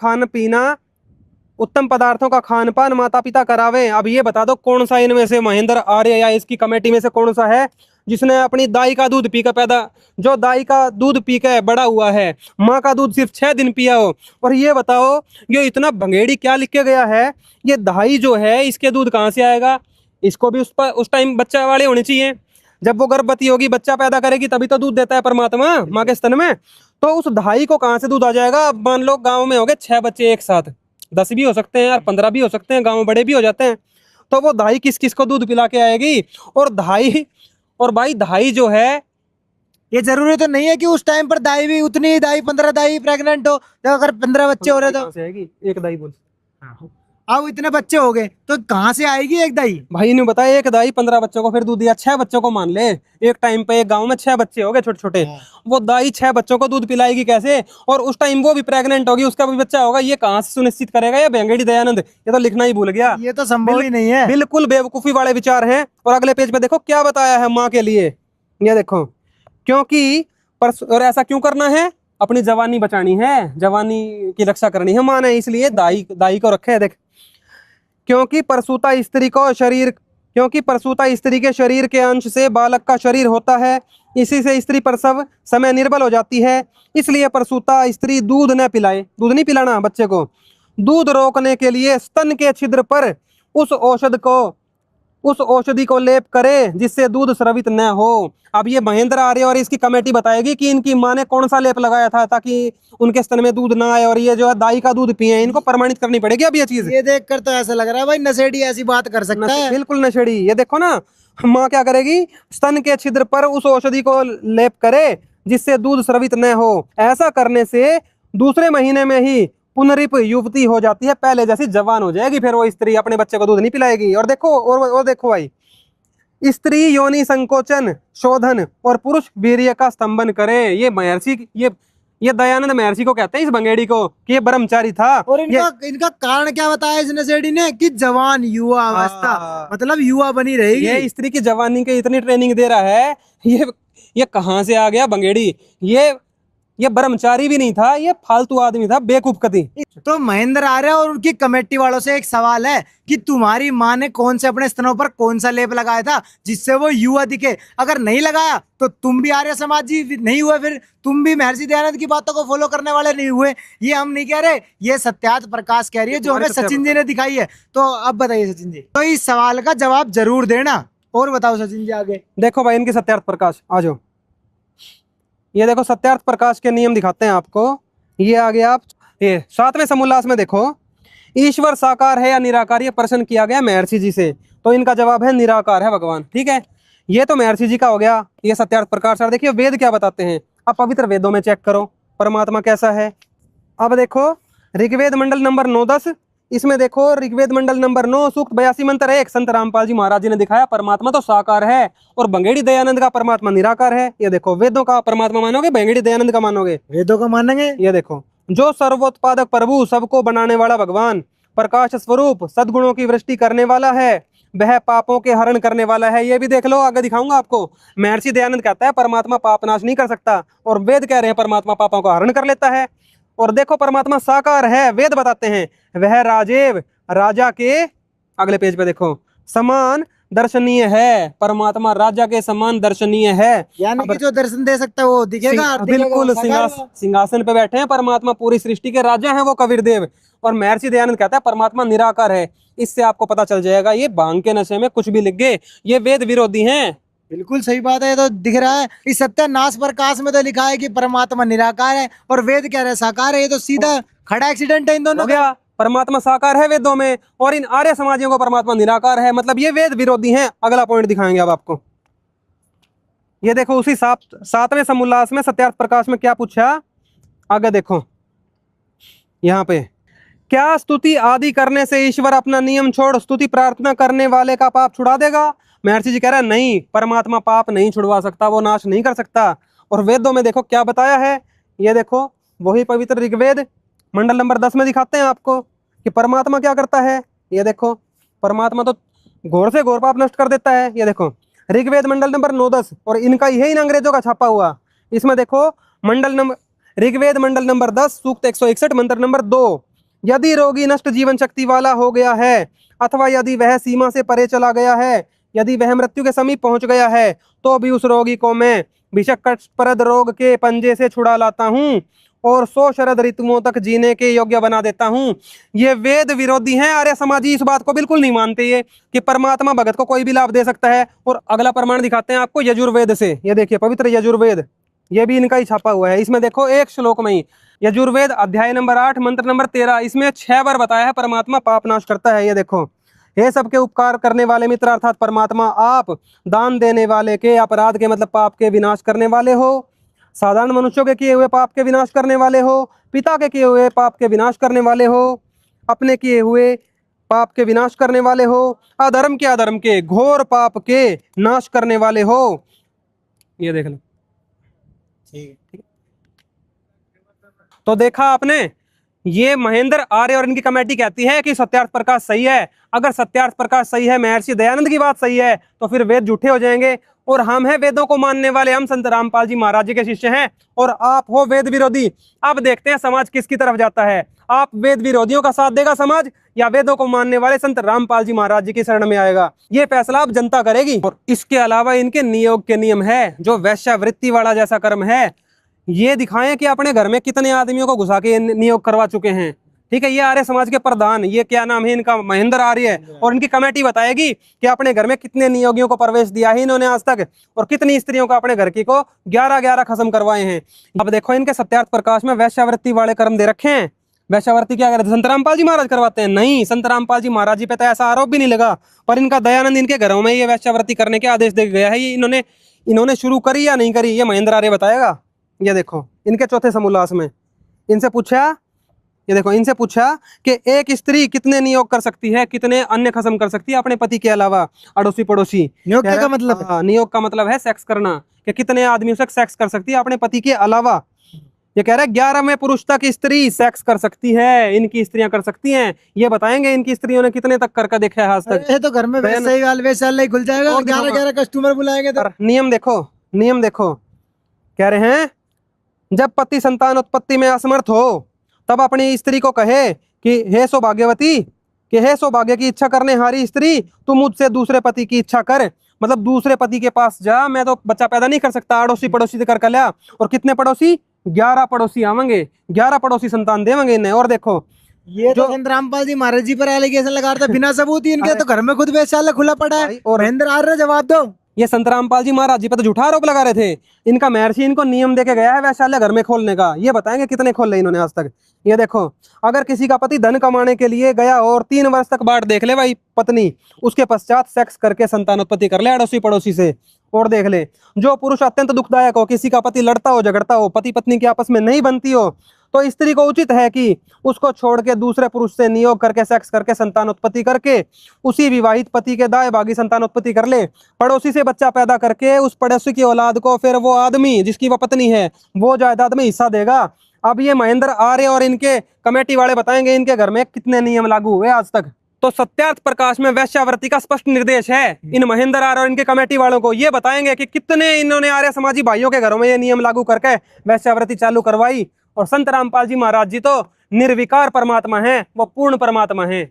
खान पान माता पिता करावे। अब ये बता दो कौन सा इनमें से महेंद्र आर्य या इसकी कमेटी में से कौन सा है जिसने अपनी दाई का दूध पीकर जो दाई का दूध पीकर बड़ा हुआ है, माँ का दूध सिर्फ 6 दिन पिया हो। और ये बताओ ये इतना भंगेड़ी क्या लिख के गया है, ये दाई जो है इसके दूध कहाँ से आएगा? इसको भी उस टाइम बच्चा वाले होने चाहिए, जब वो गर्भवती होगी बच्चा पैदा करेगी तभी तो दूध देता है परमात्मा माँ के स्तन में। तो उस दाई को कहाँ से दूध आ जाएगा? अब मान लो गाँव में हो गए 6 बच्चे एक साथ, 10 भी हो सकते हैं यार, 15 भी हो सकते हैं, गाँव बड़े भी हो जाते हैं, तो वो दाई किस किस को दूध पिला के आएगी? और भाई दाई जो है, ये जरूरी तो नहीं है कि उस टाइम पर दाई भी उतनी दाई 15 दाई प्रेग्नेंट हो, जब अगर 15 बच्चे हो रहे तो आएगी एक दाई बोल। अब इतने बच्चे हो गए तो कहाँ से आएगी एक दाई? भाई ने बताया एक दाई 15 बच्चों को फिर दूध दिया, 6 बच्चों को मान ले, एक टाइम पे एक गांव में 6 बच्चे हो गए छोटे छोटे, वो दाई 6 बच्चों को दूध पिलाएगी कैसे? और उस टाइम वो भी प्रेग्नेंट होगी, उसका भी बच्चा होगा, ये कहाँ से सुनिश्चित करेगा? ये भंगेड़ी दयानंद, ये तो लिखना ही भूल गया। ये तो संभव ही नहीं है, बिल्कुल बेवकूफी वाले विचार हैं। और अगले पेज पे देखो क्या बताया है माँ के लिए, ये देखो, क्योंकि और ऐसा क्यों करना है? अपनी जवानी बचानी है, जवानी की रक्षा करनी है माँ ने, इसलिए दाई को रखे है। देख, क्योंकि प्रसूता स्त्री के शरीर के अंश से बालक का शरीर होता है, इसी से स्त्री प्रसव समय निर्बल हो जाती है, इसलिए प्रसूता स्त्री दूध न पिलाए, दूध नहीं पिलाना बच्चे को। दूध रोकने के लिए स्तन के छिद्र पर उस औषध को उस औषधि को लेप करे जिससे दूध स्रवित न हो। अब ये महेंद्र आर्य और इसकी कमेटी बताएगी कि इनकी माँ ने कौन सा लेप लगाया था ताकि उनके स्तन में दूध ना आए और ये जो है दाई का दूध पिए। इनको प्रमाणित करनी पड़ेगी अब ये चीज। ये देखकर तो ऐसा लग रहा है भाई नशेड़ी ऐसी बात कर सकता है। बिल्कुल नशेड़ी। ये देखो ना, माँ क्या करेगी, स्तन के छिद्र पर उस औषधि को लेप करे जिससे दूध स्रवित न हो। ऐसा करने से दूसरे महीने में ही पुनरिप युवती हो जाती है, पहले जैसी जवान हो जाएगी। फिर वो स्त्री अपने बच्चे को दूध नहीं पिलाएगी। और देखो और देखो भाई, स्त्री योनि संकोचन शोधन और पुरुष वीर्य का स्तंभन करे। ये महर्षि ये दयानंद महर्षि को कहते हैं, इस बंगेड़ी को, कि ये ब्रह्मचारी था। और इनका कारण क्या बताया इस नशेड़ी ने कि जवान युवा अवस्था, मतलब युवा बनी रहेगी। ये स्त्री की जवानी की इतनी ट्रेनिंग दे रहा है। ये कहाँ से आ गया बंगेड़ी? ये ब्रह्मचारी भी नहीं था, ये फालतू आदमी था, बेवकूफ कती। तो महेंद्र आर्य और उनकी कमेटी वालों से एक सवाल है कि तुम्हारी माँ ने कौन से अपने स्तनों पर कौन सा लेप लगाया था जिससे वो युवा दिखे? अगर नहीं लगाया तो तुम भी आर्य समाजी नहीं हुए, फिर तुम भी महर्षि दयानंद की बातों को फॉलो करने वाले नहीं हुए। ये हम नहीं कह रहे, ये सत्यार्थ प्रकाश कह रही है जो हमें सचिन जी ने दिखाई है। तो अब बताइए सचिन जी, तो इस सवाल का जवाब जरूर देना। और बताओ सचिन जी आगे। देखो भाई इनके सत्यार्थ प्रकाश, आ जाओ। ये देखो सत्यार्थ प्रकाश के नियम दिखाते हैं आपको। ये आगे आप ये 7वें समोल्लास में देखो, ईश्वर साकार है या निराकार, ये प्रश्न किया गया महर्षि जी से। तो इनका जवाब है निराकार है भगवान। ठीक है, ये तो महर्षि जी का हो गया, ये सत्यार्थ प्रकाश। और देखिए वेद क्या बताते हैं। अब पवित्र वेदों में चेक करो परमात्मा कैसा है। अब देखो ऋग्वेद मंडल नंबर 9-10, इसमें देखो ऋग्वेद मंडल नंबर 9 सूक्त 82 मंत्र 1, संत रामपाल जी महाराज जी ने दिखाया परमात्मा तो साकार है और बंगेड़ी दयानंद का परमात्मा निराकार है। ये देखो वेदों का परमात्मा मानोगे, बंगेड़ी दयानंद का मानोगे? वेदों का मानेंगे। ये देखो, जो सर्वोत्पादक प्रभु, सबको बनाने वाला भगवान, प्रकाश स्वरूप, सद्गुणों की वृष्टि करने वाला है, वह पापों के हरण करने वाला है। ये भी देख लो, आगे दिखाऊंगा आपको। महर्षि दयानंद कहता है परमात्मा पाप नाश नहीं कर सकता, और वेद कह रहे हैं परमात्मा पापों का हरण कर लेता है। और देखो परमात्मा साकार है, वेद बताते हैं वह राजेव, राजा के, अगले पेज पे देखो, समान दर्शनीय है। परमात्मा राजा के समान दर्शनीय है, यानी कि जो दर्शन दे सकता है वो दिखेगा। बिल्कुल सिंहासन पे बैठे हैं परमात्मा, पूरी सृष्टि के राजा हैं वो कबीर देव। और महर्षि दयानंद कहता है परमात्मा निराकार है। इससे आपको पता चल जाएगा ये भांग के नशे में कुछ भी लिख गए, ये वेद विरोधी हैं। बिल्कुल सही बात है, ये तो दिख रहा है। इस सत्यानाश प्रकाश में तो लिखा है कि परमात्मा निराकार है और वेद कह रहे हैं साकार है। ये तो सीधा खड़ा एक्सीडेंट है इन दोनों का। परमात्मा साकार है वेदों में और इन आर्य समाजियों को परमात्मा निराकार है, मतलब ये वेद विरोधी हैं। अगला पॉइंट दिखाएंगे अब आपको। ये देखो उसी 7वें समोल्लास में सत्यार्थ प्रकाश में क्या पूछा, आगे देखो यहाँ पे, क्या स्तुति आदि करने से ईश्वर अपना नियम छोड़ स्तुति प्रार्थना करने वाले का पाप छुड़ा देगा? महर्षि जी कह रहे हैं नहीं, परमात्मा पाप नहीं छुड़वा सकता, वो नाश नहीं कर सकता। और वेदों में देखो क्या बताया है, ये देखो वही पवित्र ऋग्वेद मंडल नंबर 10 में दिखाते हैं आपको कि परमात्मा क्या करता है। ये देखो परमात्मा तो घोर से घोर पाप नष्ट कर देता है। ये देखो ऋग्वेद मंडल नंबर 9-10, और इनका यही इन अंग्रेजों का छापा हुआ। इसमें देखो ऋग्वेद मंडल नंबर 10 सूक्त 161 मंत्र नंबर 2, यदि रोगी नष्ट जीवन शक्ति वाला हो गया है अथवा यदि वह सीमा से परे चला गया है, यदि वह मृत्यु के समीप पहुंच गया है, तो भी उस रोगी को मैं भीषक कष्टप्रद रोग के पंजे से छुड़ा लाता हूं और 100 शरद ऋतुओं तक जीने के योग्य बना देता हूं। ये वेद विरोधी हैं। आर्य समाजी इस बात को बिल्कुल नहीं मानते ये कि परमात्मा भगत को कोई भी लाभ दे सकता है। और अगला प्रमाण दिखाते हैं आपको यजुर्वेद से। ये देखिए पवित्र यजुर्वेद, ये भी इनका ही छापा हुआ है। इसमें देखो एक श्लोक में ही, यजुर्वेद अध्याय नंबर 8 मंत्र नंबर 13, इसमें 6 बार बताया है परमात्मा पाप नाश करता है। ये देखो, हे सबके उपकार करने वाले मित्र अर्थात परमात्मा, आप दान देने वाले के अपराध के मतलब पाप के विनाश करने वाले हो, साधारण मनुष्यों के किए हुए पाप के विनाश करने वाले हो, पिता के किए हुए पाप के विनाश करने वाले हो, अपने किए हुए पाप के विनाश करने वाले हो, अधर्म के घोर पाप के नाश करने वाले हो। ये देख लो, ठीक। तो देखा आपने, ये महेंद्र आर्य और इनकी कमेटी कहती है कि सत्यार्थ प्रकाश सही है। अगर सत्यार्थ प्रकाश सही है, महर्षि दयानंद की बात सही है, तो फिर वेद झूठे हो जाएंगे। और हम हैं वेदों को मानने वाले, हम संत रामपाल जी महाराज जी के शिष्य हैं, और आप हो वेद विरोधी। अब देखते हैं समाज किसकी तरफ जाता है। आप वेद विरोधियों का साथ देगा समाज, या वेदों को मानने वाले संत रामपाल जी महाराज जी की शरण में आएगा? ये फैसला अब जनता करेगी। और इसके अलावा इनके नियोग के नियम है, जो वैश्यावृत्ति वाला जैसा कर्म है। ये दिखाएं कि अपने घर में कितने आदमियों को घुसा के नियोग करवा चुके हैं। ठीक है, ये आर्य समाज के प्रधान, ये क्या नाम है इनका, महेंद्र आर्य है, और इनकी कमेटी बताएगी कि अपने घर में कितने नियोगियों को प्रवेश दिया है इन्होंने आज तक, और कितनी स्त्रियों को अपने घर की को 11 खत्म करवाए हैं। अब देखो इनके सत्यार्थ प्रकाश में वैश्यावृत्ति वाले कर्म दे रखे हैं। वैश्यावृत्ति क्या करते हैं? संत रामपाल जी महाराज करवाते हैं? नहीं, संत रामपाल जी महाराज जी पे तो ऐसा आरोप भी नहीं लगा, पर इनका दयानंद इनके घरों में ये वैश्यावृत्ति करने के आदेश दे गया है। ये इन्होंने शुरू करी या नहीं करी, ये महेंद्र आर्य बताएगा। ये देखो इनके चौथे समोल्लास में इनसे पूछा, ये देखो इनसे पूछा कि एक स्त्री कितने नियोग कर सकती है, कितने अन्य खत्म कर सकती है अपने पति के अलावा, अड़ोसी पड़ोसी। नियोग का मतलब? नियोग का मतलब है सेक्स करना, कि कितने आदमियों से सेक्स कर सकती है अपने पति के अलावा। ये कह रहा है 11वें पुरुष तक स्त्री सेक्स कर सकती है, इनकी स्त्रियां कर सकती हैं। ये बताएंगे इनकी स्त्रियों ने कितने तक करके देखा है आज तक। ये तो घर में वैसे खुल जाएगा, 11 कस्टमर बुलाएंगे तो। नियम देखो कह रहे हैं, जब पति संतान उत्पत्ति में असमर्थ हो तब अपनी स्त्री को कहे कि हे सौभाग्यवती, कि हे सौभाग्य की इच्छा करने हारी स्त्री, तू मुझसे दूसरे पति की इच्छा कर। मतलब दूसरे पति के पास जा, मैं तो बच्चा पैदा नहीं कर सकता, अड़ोसी पड़ोसी से कर लिया। और कितने पड़ोसी? 11 पड़ोसी आवेंगे, 11 पड़ोसी संतान देवेंगे इन्हें। और देखो ये जो संत रामपाल जी महाराज जी पर एलिगेशन लगा रहा था बिना सबूत ही, इनके तो घर में खुद वैश्यालय खुला पड़ा है। और महेंद्र आर्य जवाब दो। ये संत रामपाल जी महाराज जी पर तो झूठा आरोप लगा रहे थे। इनका महर्षि इनको नियम देके गया है वैश्यालय घर में खोलने का। ये बताएंगे कितने खोल इन्होंने आज तक। ये देखो, अगर किसी का पति धन कमाने के लिए गया और 3 वर्ष तक बाट देख ले भाई पत्नी, उसके पश्चात सेक्स करके संतानोत्पत्ति कर ले अड़ोसी पड़ोसी से। और देख ले, जो पुरुष अत्यंत दुखदायक हो, किसी का पति लड़ता हो झगड़ता हो, पति पत्नी की आपस में नहीं बनती हो, तो स्त्री को उचित है कि उसको छोड़ के दूसरे पुरुष से नियोग करके सेक्स करके संतान उत्पत्ति करके उसी विवाहित पति के दाएं भागी संतान उत्पत्ति कर ले। पड़ोसी से बच्चा पैदा करके उस पड़ोसी की औलाद को फिर वो आदमी जिसकी वो पत्नी है वो जायदाद में हिस्सा देगा। अब ये महेंद्र आर्य और इनके कमेटी वाले बताएंगे इनके घर में कितने नियम लागू हुए आज तक। तो सत्यार्थ प्रकाश में वैश्यावृत्ति का स्पष्ट निर्देश है इन महेंद्र आर्य और इनके कमेटी वालों को। ये बताएंगे कि कितने इन्होंने आर्य समाजी भाइयों के घरों में ये नियम लागू करके वैश्यावृत्ति चालू करवाई। और संत रामपाल जी महाराज जी तो निर्विकार परमात्मा हैं, वो पूर्ण परमात्मा हैं।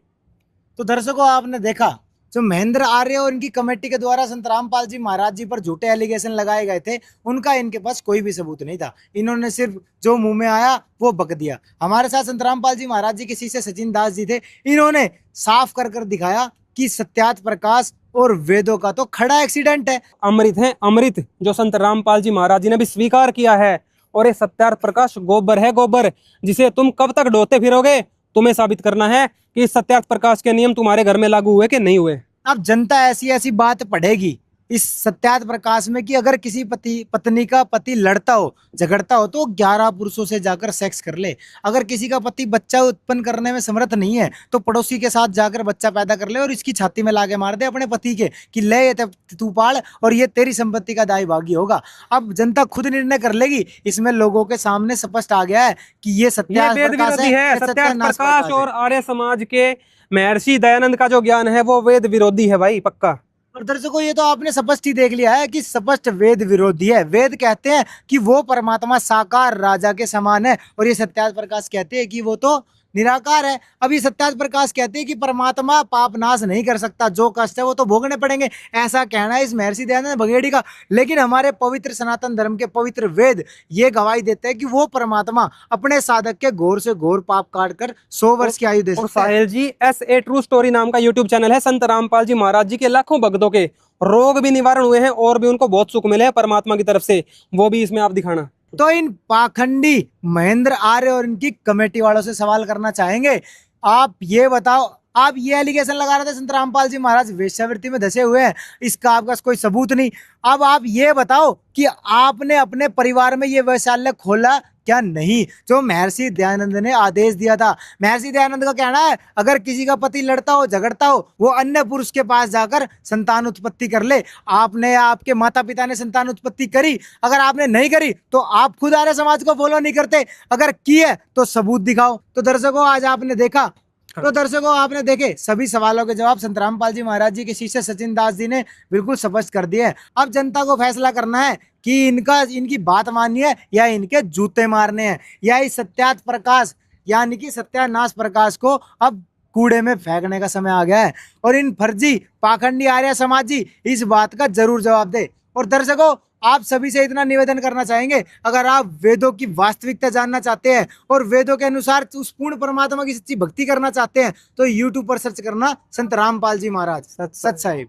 तो दर्शकों आपने देखा, जो महेंद्र आर्य और इनकी कमेटी के द्वारा संत रामपाल जी महाराज जी पर झूठे एलिगेशन लगाए गए थे, उनका इनके पास कोई भी सबूत नहीं था। इन्होंने सिर्फ जो मुंह में आया वो बक दिया। हमारे साथ संत रामपाल जी महाराज जी के शिष्य सचिन दास जी थे, इन्होंने साफ कर दिखाया कि सत्यार्थ प्रकाश और वेदों का तो खड़ा एक्सीडेंट है। अमृत है, अमृत जो संत रामपाल जी महाराज जी ने भी स्वीकार किया है। और ये सत्यार्थ प्रकाश गोबर है, गोबर जिसे तुम कब तक ढोते फिरोगे, तुम्हें साबित करना है कि सत्यार्थ प्रकाश के नियम तुम्हारे घर में लागू हुए कि नहीं हुए। अब जनता ऐसी बात पढ़ेगी इस सत्यार्थ प्रकाश में कि अगर किसी पत्नी का पति लड़ता हो झगड़ता हो तो 11 पुरुषों से जाकर सेक्स कर ले। अगर किसी का पति बच्चा उत्पन्न करने में समर्थ नहीं है तो पड़ोसी के साथ जाकर बच्चा पैदा कर ले और इसकी छाती में लाके मार दे अपने पति के कि ले ये तू पाल और ये तेरी संपत्ति का दाई भागी होगा। अब जनता खुद निर्णय कर लेगी। इसमें लोगों के सामने स्पष्ट आ गया है कि ये सत्यार्थ प्रकाश है। सत्यार्थ प्रकाश और आर्य समाज के महर्षि दयानंद का जो ज्ञान है वो वेद विरोधी है भाई, पक्का। और दर्शकों ये तो आपने स्पष्ट ही देख लिया है कि स्पष्ट वेद विरोधी है। वेद कहते हैं कि वो परमात्मा साकार राजा के समान है और ये सत्यार्थ प्रकाश कहते हैं कि वो तो निराकार है। अभी सत्यार्थ प्रकाश कहते हैं कि परमात्मा पाप नाश नहीं कर सकता, जो कष्ट है वो तो भोगने पड़ेंगे। ऐसा कहना है इस महर्षि दयानंद बघेड़ी का। लेकिन हमारे पवित्र सनातन धर्म के पवित्र वेद ये गवाही देते हैं कि वो परमात्मा अपने साधक के घोर से घोर पाप काट कर 100 वर्ष की आयु दे सकता है। साहिल जी, SA ट्रू स्टोरी नाम का YouTube चैनल है। संत रामपाल जी महाराज जी के लाखों भक्तों के रोग भी निवारण हुए हैं और भी उनको बहुत सुख मिले हैं परमात्मा की तरफ से, वो भी इसमें आप दिखाना। तो इन पाखंडी महेंद्र आर्य और इनकी कमेटी वालों से सवाल करना चाहेंगे, आप ये बताओ, आप ये एलिगेशन लगा रहे थे संत रामपाल जी महाराज वेश्यावृत्ति में धसे हुए हैं, इसका आपका कोई सबूत नहीं। अब आप ये बताओ कि आपने अपने परिवार में ये वैश्यालय खोला क्या नहीं, जो महर्षि दयानंद ने आदेश दिया था। महर्षि दयानंद का कहना है अगर किसी का पति लड़ता हो झगड़ता हो वो अन्य पुरुष के पास जाकर संतान उत्पत्ति कर ले। आपने आपके माता पिता ने संतान उत्पत्ति करी, अगर आपने नहीं करी तो आप खुद आर्य समाज को फॉलो नहीं करते, अगर की है तो सबूत दिखाओ। तो दर्शकों आज आपने देखा, तो दर्शकों आपने देखे सभी सवालों के जवाब संत रामपाल जी महाराज जी के शिष्य सचिन दास जी ने बिल्कुल स्पष्ट कर दिए। अब जनता को फैसला करना है कि इनकी बात माननी है या इनके जूते मारने हैं, या इस सत्यार्थ प्रकाश यानी कि सत्यानाश प्रकाश को अब कूड़े में फेंकने का समय आ गया है। और इन फर्जी पाखंडी आर्य समाजी इस बात का जरूर जवाब दे। और दर्शकों आप सभी से इतना निवेदन करना चाहेंगे, अगर आप वेदों की वास्तविकता जानना चाहते हैं और वेदों के अनुसार उस पूर्ण परमात्मा की सच्ची भक्ति करना चाहते हैं तो यूट्यूब पर सर्च करना संत रामपाल जी महाराज सत साहिब।